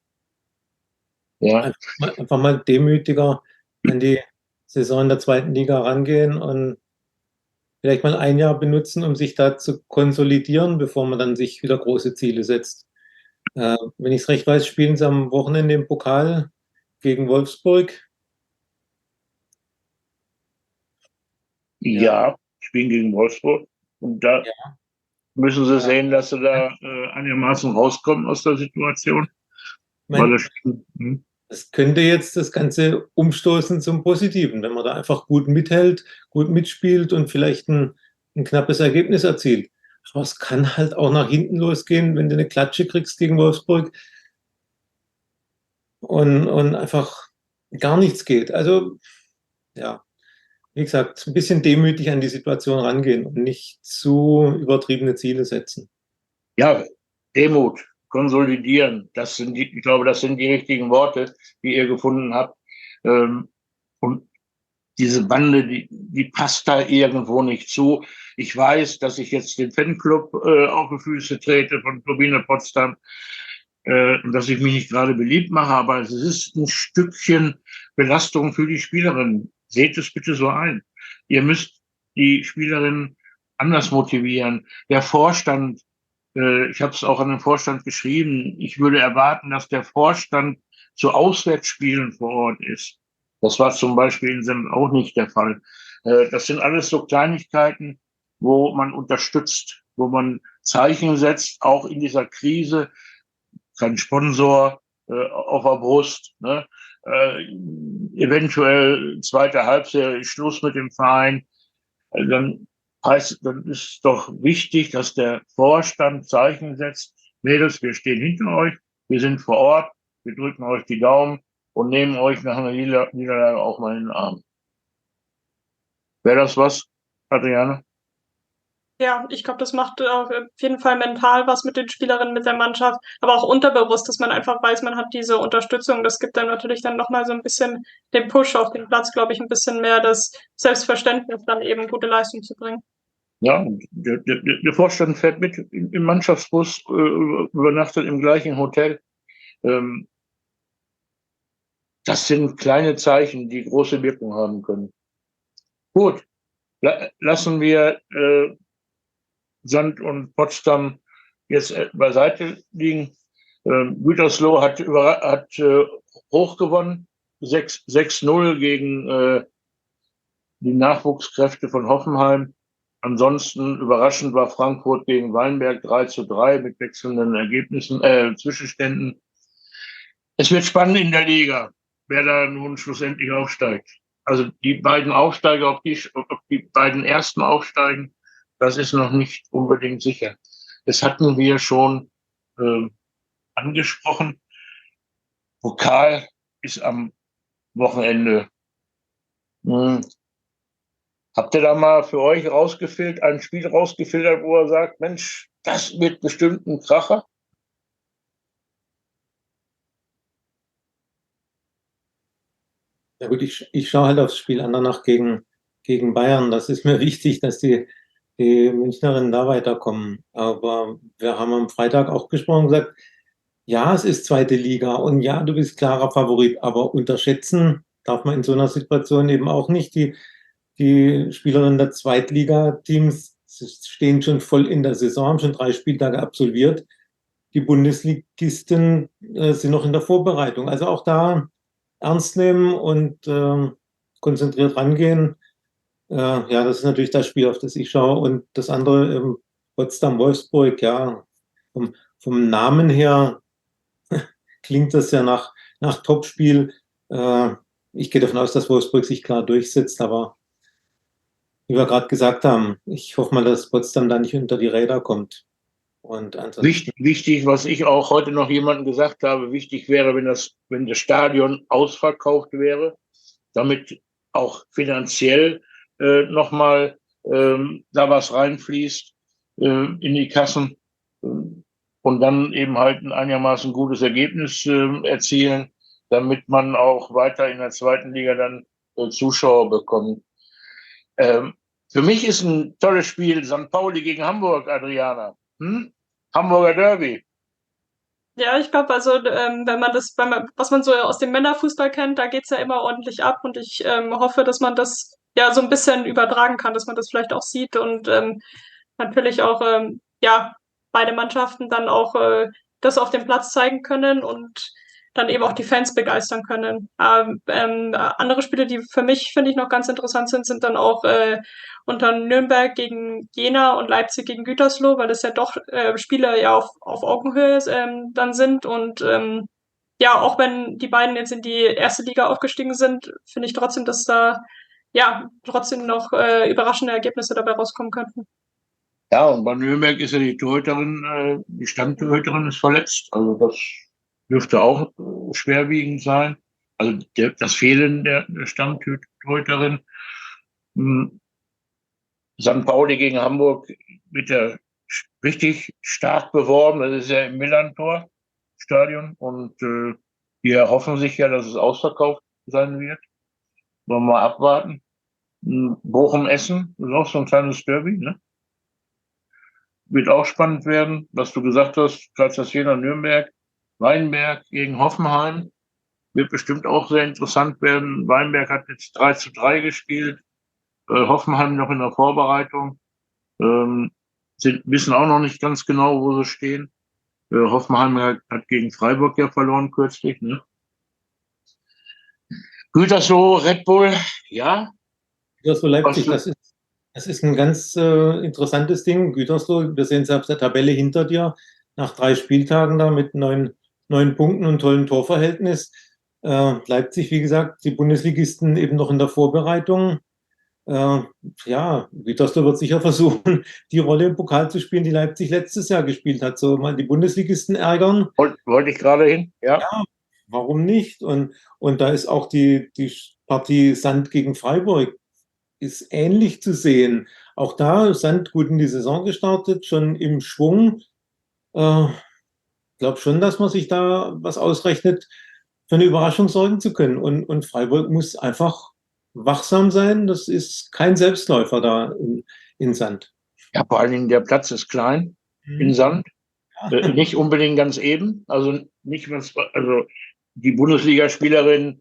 Ja, Einfach mal demütiger an die Saison in der zweiten Liga rangehen und vielleicht mal ein Jahr benutzen, um sich da zu konsolidieren, bevor man dann sich wieder große Ziele setzt. Wenn ich es recht weiß, spielen sie am Wochenende im Pokal gegen Wolfsburg. Ja, ja, spielen gegen Wolfsburg. Und da ja. müssen sie sehen, dass sie da einigermaßen rauskommen aus der Situation. Ich Weil meine, das, das könnte jetzt das Ganze umstoßen zum Positiven, wenn man da einfach gut mithält, gut mitspielt und vielleicht ein knappes Ergebnis erzielt. Aber es kann halt auch nach hinten losgehen, wenn du eine Klatsche kriegst gegen Wolfsburg und einfach gar nichts geht. Also, ja, wie gesagt, ein bisschen demütig an die Situation rangehen und nicht zu übertriebene Ziele setzen. ja, Demut, konsolidieren, ich glaube, das sind die richtigen Worte, die ihr gefunden habt. Und diese Bande, die passt da irgendwo nicht zu. Ich weiß, dass ich jetzt den Fanclub auf die Füße trete von Turbine Potsdam und dass ich mich nicht gerade beliebt mache, aber es ist ein Stückchen Belastung für die Spielerinnen. Seht es bitte so ein. Ihr müsst die Spielerinnen anders motivieren. Der Vorstand, ich habe es auch an den Vorstand geschrieben, ich würde erwarten, dass der Vorstand zu Auswärtsspielen vor Ort ist. Das war zum Beispiel in Semmen auch nicht der Fall. Das sind alles so Kleinigkeiten, wo man unterstützt, wo man Zeichen setzt, auch in dieser Krise. Kein Sponsor auf der Brust, ne? Eventuell zweite Halbserie Schluss mit dem Verein. Dann dann ist doch wichtig, dass der Vorstand Zeichen setzt. Mädels, wir stehen hinter euch, wir sind vor Ort, wir drücken euch die Daumen und nehmen euch nach einer Niederlage auch mal in den Arm. Wäre das was, Adriane? Ja, ich glaube, das macht auf jeden Fall mental was mit den Spielerinnen, mit der Mannschaft, aber auch unterbewusst, dass man einfach weiß, man hat diese Unterstützung. Das gibt dann natürlich dann nochmal so ein bisschen den Push auf den Platz, glaube ich, ein bisschen mehr das Selbstverständnis, dann eben gute Leistung zu bringen. Ja, und der Vorstand fährt mit im Mannschaftsbus, übernachtet im gleichen Hotel. Ähm, Das sind kleine Zeichen, die große Wirkung haben können. Gut, lassen wir Sand und Potsdam jetzt beiseite liegen. Gütersloh hat hoch gewonnen, 6-0 gegen die Nachwuchskräfte von Hoffenheim. Ansonsten überraschend war Frankfurt gegen Weinberg 3-3 mit wechselnden Ergebnissen, Zwischenständen. Es wird spannend in der Liga, wer da nun schlussendlich aufsteigt. Also die beiden Aufsteiger, ob die beiden ersten aufsteigen, das ist noch nicht unbedingt sicher. Das hatten wir schon äh, angesprochen. Pokal ist am Wochenende. Hm. Habt ihr da mal für euch ein Spiel rausgefiltert, wo er sagt, Mensch, das wird bestimmt ein Kracher? Ja gut, ich schaue halt aufs Spiel Andernach gegen Bayern. Das ist mir wichtig, dass die Münchnerinnen da weiterkommen. Aber wir haben am Freitag auch gesprochen und gesagt, ja, es ist zweite Liga und ja, du bist klarer Favorit, aber unterschätzen darf man in so einer Situation eben auch nicht. Die Spielerinnen der Zweitligateams stehen schon voll in der Saison, haben schon 3 Spieltage absolviert. Die Bundesligisten sind noch in der Vorbereitung. Also auch da ernst nehmen und konzentriert rangehen. Ja, das ist natürlich das Spiel, auf das ich schaue. Und das andere, Potsdam-Wolfsburg, ja, vom Namen her klingt das ja nach Topspiel. Ich gehe davon aus, dass Wolfsburg sich klar durchsetzt, aber wie wir gerade gesagt haben, ich hoffe mal, dass Potsdam da nicht unter die Räder kommt. Und ansonsten, Wichtig, was ich auch heute noch jemandem gesagt habe, wichtig wäre, wenn das Stadion ausverkauft wäre, damit auch finanziell nochmal da was reinfließt in die Kassen und dann eben halt ein einigermaßen gutes Ergebnis erzielen, damit man auch weiter in der zweiten Liga dann Zuschauer bekommt. Ähm, Für mich ist ein tolles Spiel St. Pauli gegen Hamburg, Adriana. Hamburger Derby. Ja, ich glaube, also was man so aus dem Männerfußball kennt, da geht's ja immer ordentlich ab und ich hoffe, dass man das ja so ein bisschen übertragen kann, dass man das vielleicht auch sieht und natürlich auch ja beide Mannschaften dann auch das auf dem Platz zeigen können und dann eben auch die Fans begeistern können. Andere Spiele, die für mich, finde ich, noch ganz interessant sind, sind dann auch unter Nürnberg gegen Jena und Leipzig gegen Gütersloh, weil das ja doch Spiele ja auf Augenhöhe dann sind und ja, auch wenn die beiden jetzt in die erste Liga aufgestiegen sind, finde ich trotzdem, dass da ja trotzdem noch überraschende Ergebnisse dabei rauskommen könnten. Ja, und bei Nürnberg ist ja die Torhüterin, die Stammtorhüterin ist verletzt. Also das dürfte auch schwerwiegend sein. Also das Fehlen der Stammtorhüterin. Hm, St. Pauli gegen Hamburg wird ja richtig stark beworben. Das ist ja im Millantor-Stadion. Und die erhoffen sich ja, dass es ausverkauft sein wird. Wollen wir mal abwarten. Bochum-Essen ist auch so ein kleines Derby, ne? Wird auch spannend werden, was du gesagt hast. Karlsruhe Jena, Nürnberg, Weinberg gegen Hoffenheim. Wird bestimmt auch sehr interessant werden. Weinberg hat jetzt 3:3 gespielt. Hoffenheim noch in der Vorbereitung. Wissen auch noch nicht ganz genau, wo sie stehen. Hoffenheim hat gegen Freiburg ja verloren kürzlich. Ne? Gütersloh, Red Bull, ja. Gütersloh Leipzig, das ist ein ganz interessantes Ding. Gütersloh, wir sehen es auf der Tabelle hinter dir, nach 3 Spieltagen da mit 9 Punkten und tollen Torverhältnis. Leipzig, wie gesagt, die Bundesligisten eben noch in der Vorbereitung. Ja, Gütersloh wird sicher versuchen, die Rolle im Pokal zu spielen, die Leipzig letztes Jahr gespielt hat. So mal die Bundesligisten ärgern. Wollte ich gerade hin, ja. Ja, warum nicht? Und da ist auch die Partie Sand gegen Freiburg ist ähnlich zu sehen. Auch da Sand gut in die Saison gestartet, schon im Schwung. Glaube schon, dass man sich da was ausrechnet, für eine Überraschung sorgen zu können. Und Freiburg muss einfach wachsam sein. Das ist kein Selbstläufer da in Sand. Ja, vor allen Dingen der Platz ist klein in Sand. Nicht unbedingt ganz eben. Also nicht also die Bundesligaspielerinnen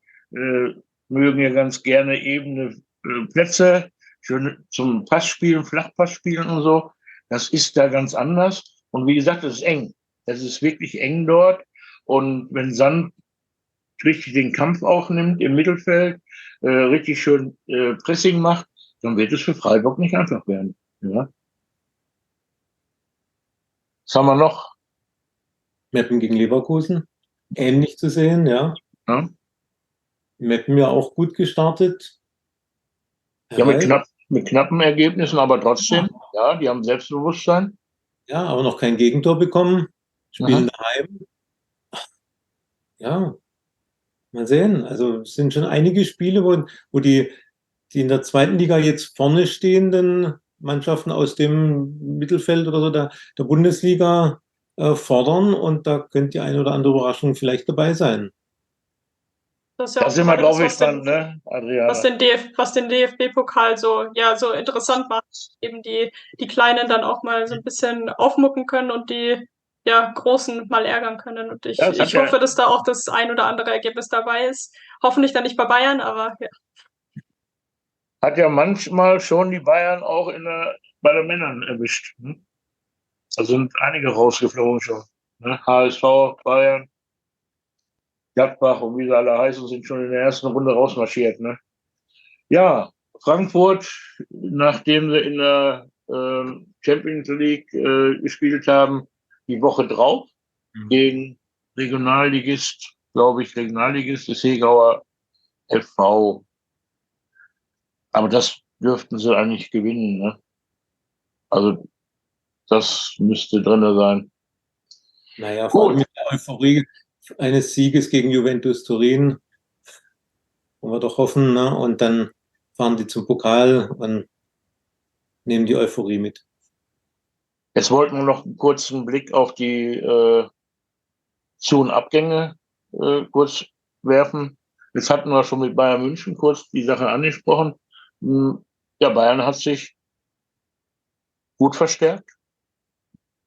mögen ja ganz gerne ebene Plätze, schön zum Passspielen, Flachpassspielen und so. Das ist da ganz anders. Und wie gesagt, es ist eng. Es ist wirklich eng dort. Und wenn Sand richtig den Kampf aufnimmt im Mittelfeld, richtig schön Pressing macht, dann wird es für Freiburg nicht einfach werden. Ja. Was haben wir noch? Meppen gegen Leverkusen, ähnlich zu sehen, ja. Ja, Meppen ja auch gut gestartet. ja mit knappen Ergebnissen, aber trotzdem, ja, die haben Selbstbewusstsein. Ja, aber noch kein Gegentor bekommen. Spielen daheim. Ja, mal sehen. Also es sind schon einige Spiele, wo die in der zweiten Liga jetzt vorne stehenden Mannschaften aus dem Mittelfeld oder so der Bundesliga fordern und da könnte die eine oder andere Überraschung vielleicht dabei sein. Das ist ja Da auch sind wir gerade drauf das, gespannt, ne, Adriana? was den DFB-Pokal so, ja, so interessant macht, eben die Kleinen dann auch mal so ein bisschen aufmucken können und die ja, Großen mal ärgern können. Und ich hoffe, dass da auch das ein oder andere Ergebnis dabei ist. Hoffentlich dann nicht bei Bayern, aber ja. Hat ja manchmal schon die Bayern auch bei den Männern erwischt. Ne? Da sind einige rausgeflogen schon. Ne? HSV, Bayern, Gladbach und wie sie alle heißen, sind schon in der ersten Runde rausmarschiert. Ne? Ja, Frankfurt, nachdem sie in der Champions League gespielt haben, die Woche drauf gegen Regionalligist, des Hegauer FV. Aber das dürften sie eigentlich gewinnen. Ne? Also das müsste drin sein. Naja, vor allem mit der Euphorie eines Sieges gegen Juventus Turin. Wollen wir doch hoffen. Ne? Und dann fahren die zum Pokal und nehmen die Euphorie mit. Jetzt wollten wir noch einen kurzen Blick auf die Zu- und Abgänge kurz werfen. Jetzt hatten wir schon mit Bayern München kurz die Sache angesprochen. Ja, Bayern hat sich gut verstärkt.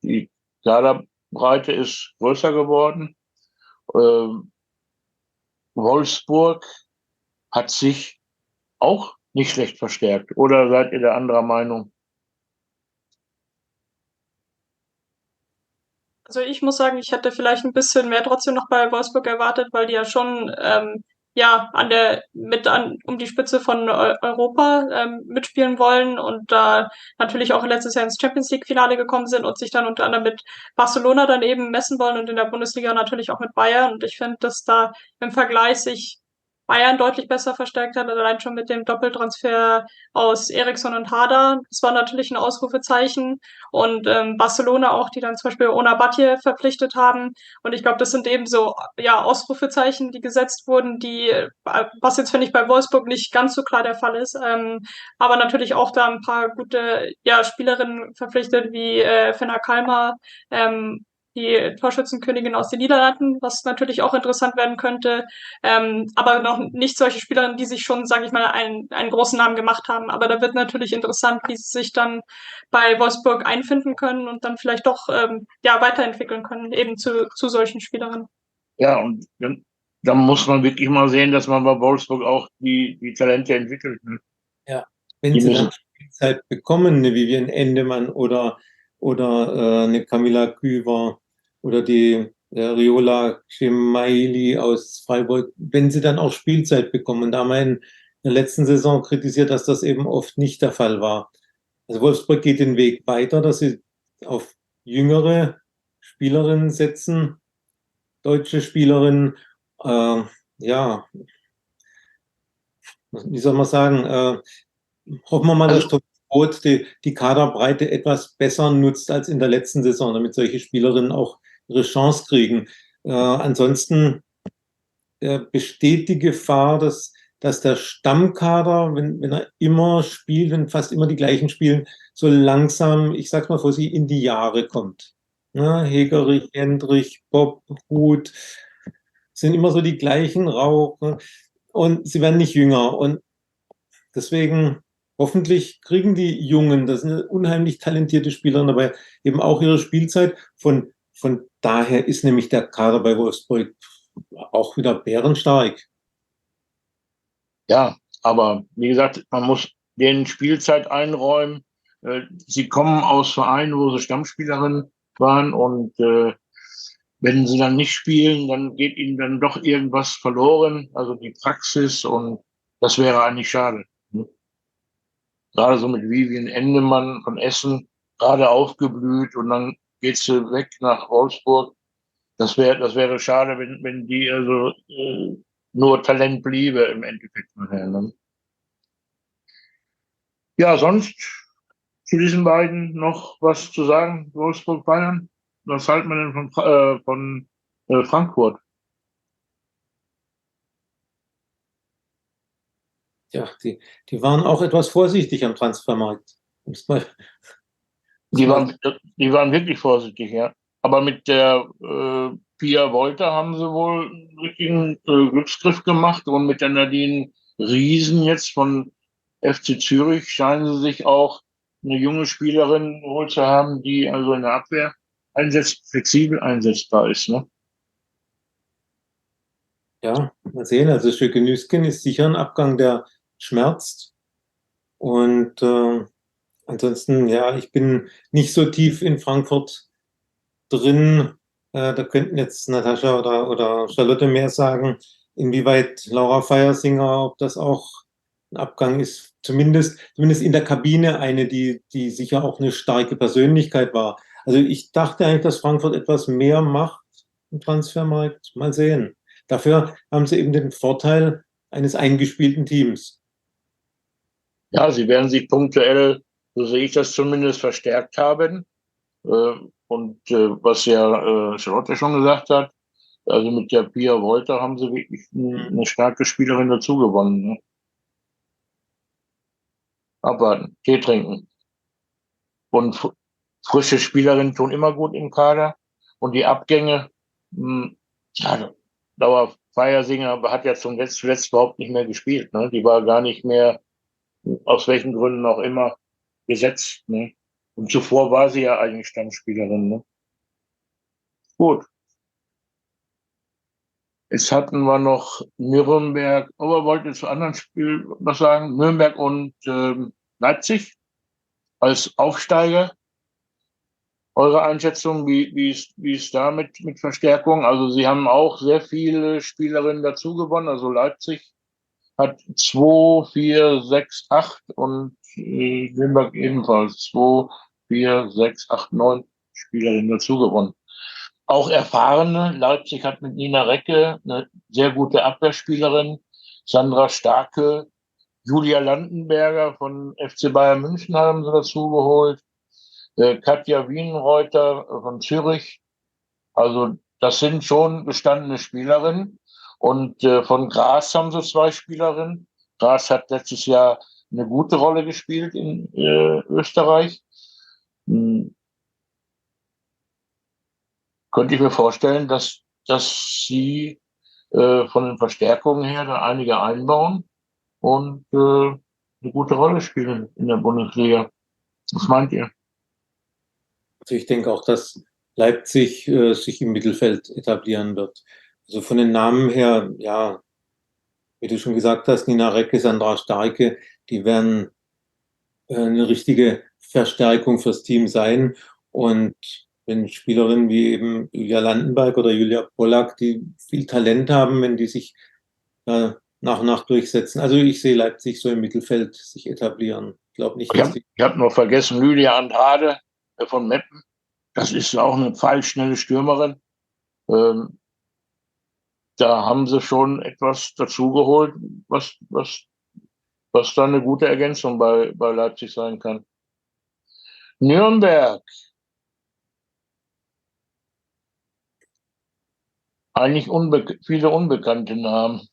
Die Kaderbreite ist größer geworden. Ähm, Wolfsburg hat sich auch nicht schlecht verstärkt. Oder seid ihr der anderer Meinung? Also ich muss sagen, ich hätte vielleicht ein bisschen mehr trotzdem noch bei Wolfsburg erwartet, weil die ja schon ja um die Spitze von Europa mitspielen wollen und da natürlich auch letztes Jahr ins Champions League Finale gekommen sind und sich dann unter anderem mit Barcelona dann eben messen wollen und in der Bundesliga natürlich auch mit Bayern. Und ich finde, dass da im Vergleich sich Bayern deutlich besser verstärkt hat, allein schon mit dem Doppeltransfer aus Eriksson und Hada. Das war natürlich ein Ausrufezeichen. Und Barcelona auch, die dann zum Beispiel Onabatje verpflichtet haben. Und ich glaube, das sind eben so ja, Ausrufezeichen, die gesetzt wurden, die, was jetzt finde ich bei Wolfsburg nicht ganz so klar der Fall ist, aber natürlich auch da ein paar gute ja, Spielerinnen verpflichtet, wie Fenna Kalmar, die Torschützenkönigin aus den Niederlanden, was natürlich auch interessant werden könnte. Aber noch nicht solche Spielerinnen, die sich schon, sage ich mal, einen großen Namen gemacht haben. Aber da wird natürlich interessant, wie sie sich dann bei Wolfsburg einfinden können und dann vielleicht doch ja, weiterentwickeln können, eben zu solchen Spielerinnen. Ja, und dann muss man wirklich mal sehen, dass man bei Wolfsburg auch die Talente entwickelt. Ne? Ja, wenn Die sie dann müssen, Spielzeit bekommen, eine Vivian Endemann oder eine Camilla Küver oder die Riola Cemaili aus Freiburg, wenn sie dann auch Spielzeit bekommen. Da haben wir in der letzten Saison kritisiert, dass das eben oft nicht der Fall war. Also Wolfsburg geht den Weg weiter, dass sie auf jüngere Spielerinnen setzen, deutsche Spielerinnen. Ja, wie soll man sagen, hoffen wir mal, dass also, Thomas Roth die Kaderbreite etwas besser nutzt als in der letzten Saison, damit solche Spielerinnen auch ihre Chance kriegen. Ansonsten besteht die Gefahr, dass der Stammkader, wenn er immer spielt, wenn fast immer die gleichen spielen, so langsam, ich sag's mal vor sie, in die Jahre kommt. Ja, Hegerich, Hendrich, Bob, Huth, sind immer so die gleichen Rauch, ne? Und sie werden nicht jünger. Und deswegen hoffentlich kriegen die Jungen, das sind unheimlich talentierte Spieler dabei, eben auch ihre Spielzeit. Von daher ist nämlich der Kader bei Wolfsburg auch wieder bärenstark. ja, aber wie gesagt, man muss denen Spielzeit einräumen. Sie kommen aus Vereinen, wo sie Stammspielerinnen waren und wenn sie dann nicht spielen, dann geht ihnen dann doch irgendwas verloren, also die Praxis und das wäre eigentlich schade. Ne? Gerade so mit Vivian Endemann von Essen, gerade aufgeblüht und dann geht sie weg nach Wolfsburg. Das wäre schade, wenn die also nur Talent bliebe im Endeffekt nachher. Ne? Ja, sonst zu diesen beiden noch was zu sagen, Wolfsburg, Bayern? Was halten wir denn von Frankfurt? Ja, die waren auch etwas vorsichtig am Transfermarkt. Muss man, muss Die man, waren, die waren wirklich vorsichtig, ja. Aber mit der Pia Wolter haben sie wohl einen richtigen Glücksgriff gemacht und mit der Nadine Riesen jetzt von FC Zürich scheinen sie sich auch eine junge Spielerin wohl zu haben, die also in der Abwehr flexibel einsetzbar ist. Ne? ja, mal sehen. Also Schöke-Nüsken ist sicher ein Abgang, der schmerzt. Und ansonsten, ja, ich bin nicht so tief in Frankfurt drin. Da könnten jetzt Natascha oder Charlotte mehr sagen, inwieweit Laura Feiersinger, ob das auch ein Abgang ist. Zumindest in der Kabine eine, die sicher auch eine starke Persönlichkeit war. Also ich dachte eigentlich, dass Frankfurt etwas mehr macht im Transfermarkt. Mal sehen. Dafür haben sie eben den Vorteil eines eingespielten Teams. Ja, sie werden sich punktuell, so sehe ich das zumindest, verstärkt haben. Und was ja Charlotte schon gesagt hat, also mit der Pia Wolter haben sie wirklich eine starke Spielerin dazu gewonnen. Ne? Abwarten, Tee trinken. Und frische Spielerinnen tun immer gut im Kader. Und die Abgänge, ja, Dauer Feiersinger hat ja zuletzt überhaupt nicht mehr gespielt. Ne? Die war gar nicht mehr, aus welchen Gründen auch immer, gesetzt. Ne? Und zuvor war sie ja eigentlich Stammspielerin. Ne? Gut. Jetzt hatten wir noch Nürnberg, aber wollt ihr zu anderen Spielen was sagen? Nürnberg und Leipzig als Aufsteiger. Eure Einschätzung, wie ist da mit Verstärkung? Also sie haben auch sehr viele Spielerinnen dazu gewonnen. Also Leipzig hat 2, 4, 6, 8 und Nürnberg ebenfalls 2, 4, 6, 8, 9 Spielerinnen dazu gewonnen. Auch erfahrene. Leipzig hat mit Nina Recke eine sehr gute Abwehrspielerin. Sandra Starke, Julia Landenberger von FC Bayern München haben sie dazu geholt. Katja Wienreuter von Zürich. Also das sind schon gestandene Spielerinnen. Und von Graz haben sie 2 Spielerinnen. Graz hat letztes Jahr eine gute Rolle gespielt in Österreich. Könnte ich mir vorstellen, dass sie von den Verstärkungen her da einige einbauen und eine gute Rolle spielen in der Bundesliga. Was meint ihr? Also ich denke auch, dass Leipzig sich im Mittelfeld etablieren wird. Also von den Namen her, ja, wie du schon gesagt hast, Nina Recke, Sandra Starke, die werden eine richtige Verstärkung fürs Team sein. Und wenn Spielerinnen wie eben Julia Landenberg oder Julia Pollack, die viel Talent haben, wenn die sich nach und nach durchsetzen. Also ich sehe Leipzig so im Mittelfeld sich etablieren. Ich glaube nicht, dass Ich hab noch vergessen, Lydia Andrade von Meppen. Das ist auch eine pfeilschnelle Stürmerin. Da haben sie schon etwas dazugeholt, was dann eine gute Ergänzung bei Leipzig sein kann. Nürnberg. Eigentlich viele unbekannte Namen.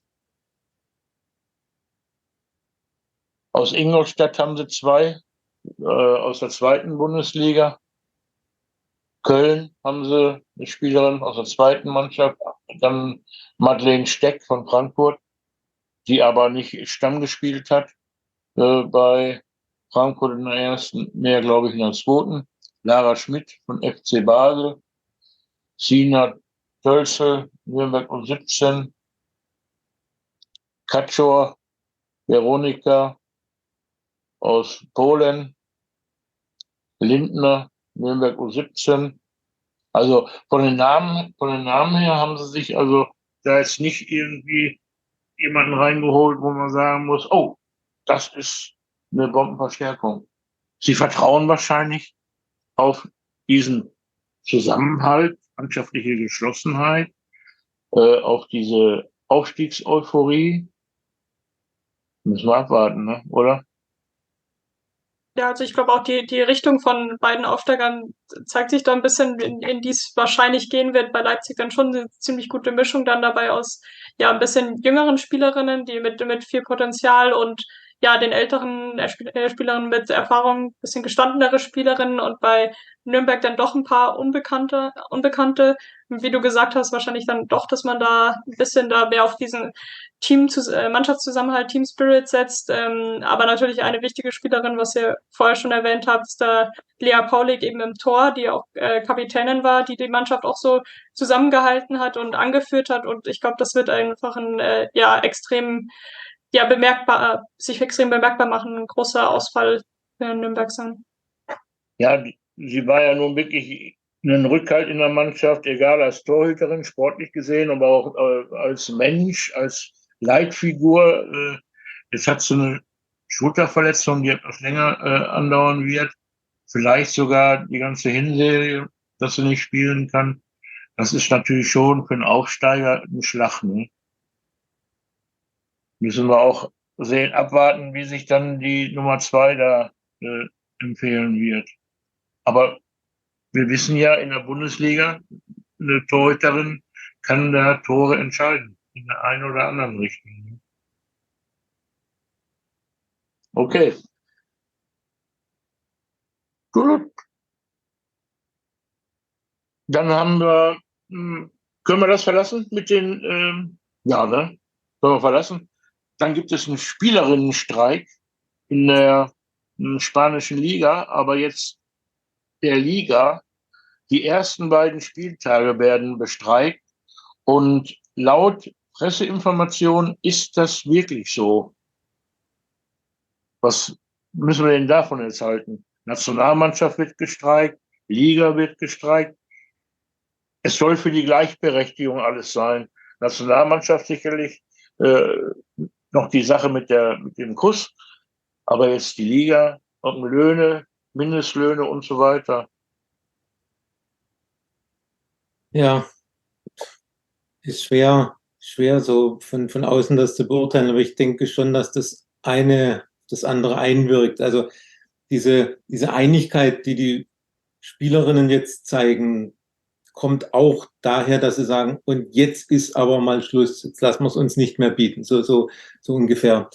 Aus Ingolstadt haben sie 2, aus der 2. Bundesliga. Köln haben sie eine Spielerin aus der 2. Mannschaft. Dann Madeleine Steck von Frankfurt, die aber nicht Stamm gespielt hat bei Frankfurt in der 1., mehr glaube ich in der 2. Lara Schmidt von FC Basel. Sina Tölzel, Nürnberg U17. Kaczor, Veronika aus Polen. Lindner, Nürnberg U17. Also von den Namen her haben sie sich also da jetzt nicht irgendwie jemanden reingeholt, wo man sagen muss, oh, das ist eine Bombenverstärkung. Sie vertrauen wahrscheinlich auf diesen Zusammenhalt, mannschaftliche Geschlossenheit, auf diese Aufstiegseuphorie. Müssen wir abwarten, ne? Oder? Ja, also ich glaube auch die Richtung von beiden Aufsteigern zeigt sich da ein bisschen, in die es wahrscheinlich gehen wird. Bei Leipzig dann schon eine ziemlich gute Mischung dann dabei aus, ja, ein bisschen jüngeren Spielerinnen, die mit viel Potenzial und ja, den älteren Spielerinnen mit Erfahrung, ein bisschen gestandenere Spielerinnen und bei Nürnberg dann doch ein paar Unbekannte. Wie du gesagt hast, wahrscheinlich dann doch, dass man da ein bisschen da mehr auf diesen Mannschaftszusammenhalt, Team Spirit setzt. Aber natürlich eine wichtige Spielerin, was ihr vorher schon erwähnt habt, ist da Lea Paulik eben im Tor, die auch Kapitänin war, die Mannschaft auch so zusammengehalten hat und angeführt hat. Und ich glaube, das wird einfach ein sich extrem bemerkbar machen, ein großer Ausfall für Nürnberg sein. Ja, sie war ja nun wirklich ein Rückhalt in der Mannschaft, egal als Torhüterin, sportlich gesehen, aber auch als Mensch, als Leitfigur. Jetzt hat sie eine Schulterverletzung, die etwas länger andauern wird. Vielleicht sogar die ganze Hinserie, dass sie nicht spielen kann. Das ist natürlich schon für einen Aufsteiger ein Schlag. Ne? Müssen wir auch sehen, abwarten, wie sich dann die Nummer 2 da empfehlen wird. Aber wir wissen ja, in der Bundesliga, eine Torhüterin kann da Tore entscheiden, in der einen oder anderen Richtung. Okay. Gut. Dann haben wir, können wir das verlassen mit den, ja, ne? Können wir verlassen. Dann gibt es einen Spielerinnenstreik in der spanischen Liga, aber jetzt der Liga, die ersten beiden Spieltage werden bestreikt. Und laut Presseinformation ist das wirklich so. Was müssen wir denn davon jetzt halten? Nationalmannschaft wird gestreikt, Liga wird gestreikt. Es soll für die Gleichberechtigung alles sein. Nationalmannschaft sicherlich noch die Sache mit dem Kuss, aber jetzt die Liga, und Löhne, Mindestlöhne und so weiter. Ja, ist schwer so von außen das zu beurteilen, aber ich denke schon, dass das eine das andere einwirkt. Also diese Einigkeit, die die Spielerinnen jetzt zeigen, kommt auch daher, dass sie sagen, und jetzt ist aber mal Schluss, jetzt lassen wir es uns nicht mehr bieten, so ungefähr.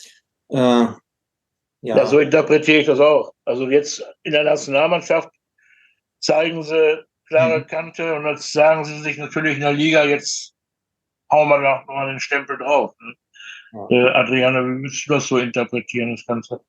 Ja, so interpretiere ich das auch. Also jetzt in der Nationalmannschaft zeigen sie klare Kante und jetzt sagen sie sich natürlich in der Liga, jetzt hauen wir noch mal den Stempel drauf. Ne? Ja. Adriana, wie würdest du das so interpretieren, das Ganze?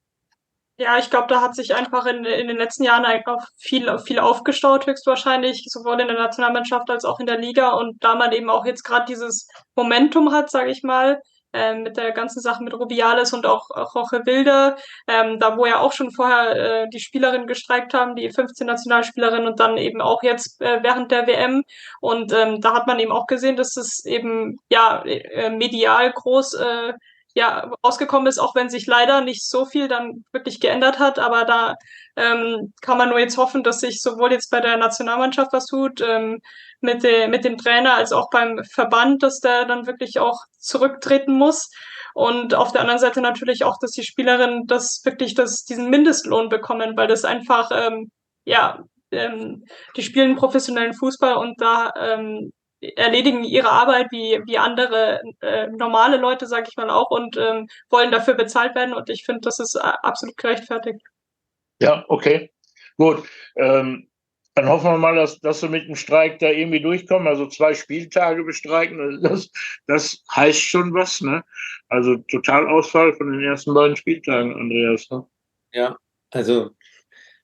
Ja, ich glaube, da hat sich einfach in den letzten Jahren einfach viel aufgestaut, höchstwahrscheinlich, sowohl in der Nationalmannschaft als auch in der Liga. Und da man eben auch jetzt gerade dieses Momentum hat, sage ich mal, mit der ganzen Sache mit Rubiales und auch Jorge Wilde, da wo ja auch schon vorher die Spielerinnen gestreikt haben, die 15 Nationalspielerinnen und dann eben auch jetzt während der WM. Und da hat man eben auch gesehen, dass es eben ja medial groß ja, rausgekommen ist, auch wenn sich leider nicht so viel dann wirklich geändert hat. Aber da kann man nur jetzt hoffen, dass sich sowohl jetzt bei der Nationalmannschaft was tut, mit dem Trainer, als auch beim Verband, dass der dann wirklich auch zurücktreten muss. Und auf der anderen Seite natürlich auch, dass die Spielerinnen diesen Mindestlohn bekommen, weil das einfach, ja, die spielen professionellen Fußball und da erledigen ihre Arbeit wie andere normale Leute, sage ich mal auch, und wollen dafür bezahlt werden. Und ich finde, das ist absolut gerechtfertigt. Ja, okay, gut. Dann hoffen wir mal, dass wir mit dem Streik da irgendwie durchkommen. Also 2 Spieltage bestreiken, das heißt schon was, ne? Also Totalausfall von den ersten beiden Spieltagen, Andreas. Ne? Ja, also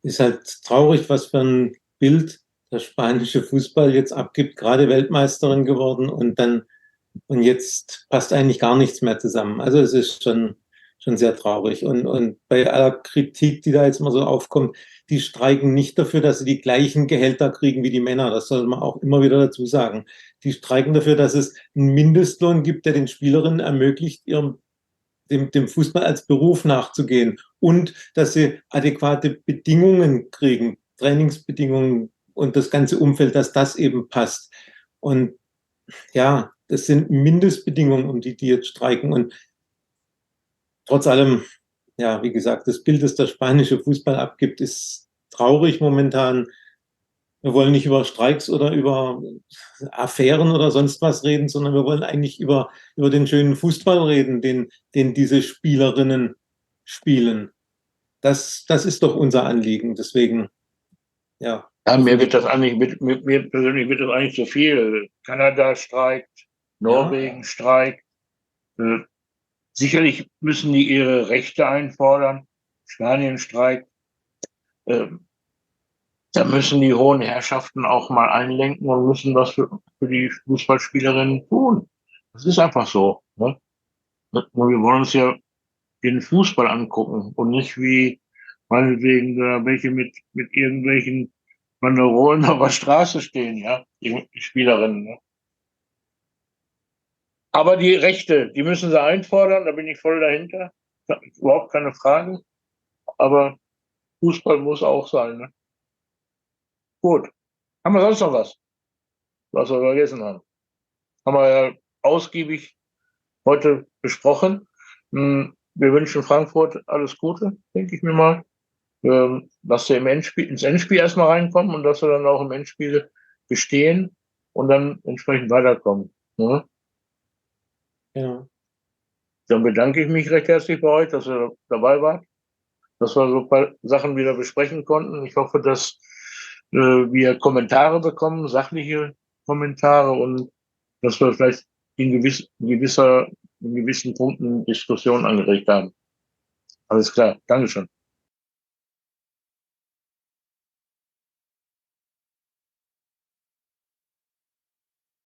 ist halt traurig, was für ein Bild der spanische Fußball jetzt abgibt, gerade Weltmeisterin geworden und jetzt passt eigentlich gar nichts mehr zusammen. Also es ist schon sehr traurig. Und bei aller Kritik, die da jetzt mal so aufkommt, die streiken nicht dafür, dass sie die gleichen Gehälter kriegen wie die Männer. Das soll man auch immer wieder dazu sagen. Die streiken dafür, dass es einen Mindestlohn gibt, der den Spielerinnen ermöglicht, dem Fußball als Beruf nachzugehen und dass sie adäquate Bedingungen kriegen, Trainingsbedingungen und das ganze Umfeld, dass das eben passt. Und ja, das sind Mindestbedingungen, um die jetzt streiken. Und trotz allem, ja, wie gesagt, das Bild, das der spanische Fußball abgibt, ist traurig momentan. Wir wollen nicht über Streiks oder über Affären oder sonst was reden, sondern wir wollen eigentlich über den schönen Fußball reden, den diese Spielerinnen spielen. Das ist doch unser Anliegen. Deswegen, ja. Ja, mir persönlich wird das eigentlich zu viel. Kanada streikt, Norwegen streikt. Sicherlich müssen die ihre Rechte einfordern. Spanien streikt. Da müssen die hohen Herrschaften auch mal einlenken und müssen was für die Fußballspielerinnen tun. Das ist einfach so. Ne? Wir wollen uns ja den Fußball angucken und nicht wie meinetwegen welche mit irgendwelchen Banderolen auf der Straße stehen, ja, die Spielerinnen. Ne? Aber die Rechte, die müssen sie einfordern, da bin ich voll dahinter. Überhaupt keine Frage. Aber Fußball muss auch sein. Ne? Gut. Haben wir sonst noch was wir vergessen haben? Haben wir ja ausgiebig heute besprochen. Wir wünschen Frankfurt alles Gute, denke ich mir mal. Dass sie ins Endspiel erstmal reinkommen und dass sie dann auch im Endspiel bestehen und dann entsprechend weiterkommen. Ne? Ja. Dann bedanke ich mich recht herzlich bei euch, dass ihr dabei wart, dass wir so ein paar Sachen wieder besprechen konnten. Ich hoffe, dass wir Kommentare bekommen, sachliche Kommentare und dass wir vielleicht in gewissen Punkten Diskussionen angeregt haben. Alles klar. Dankeschön.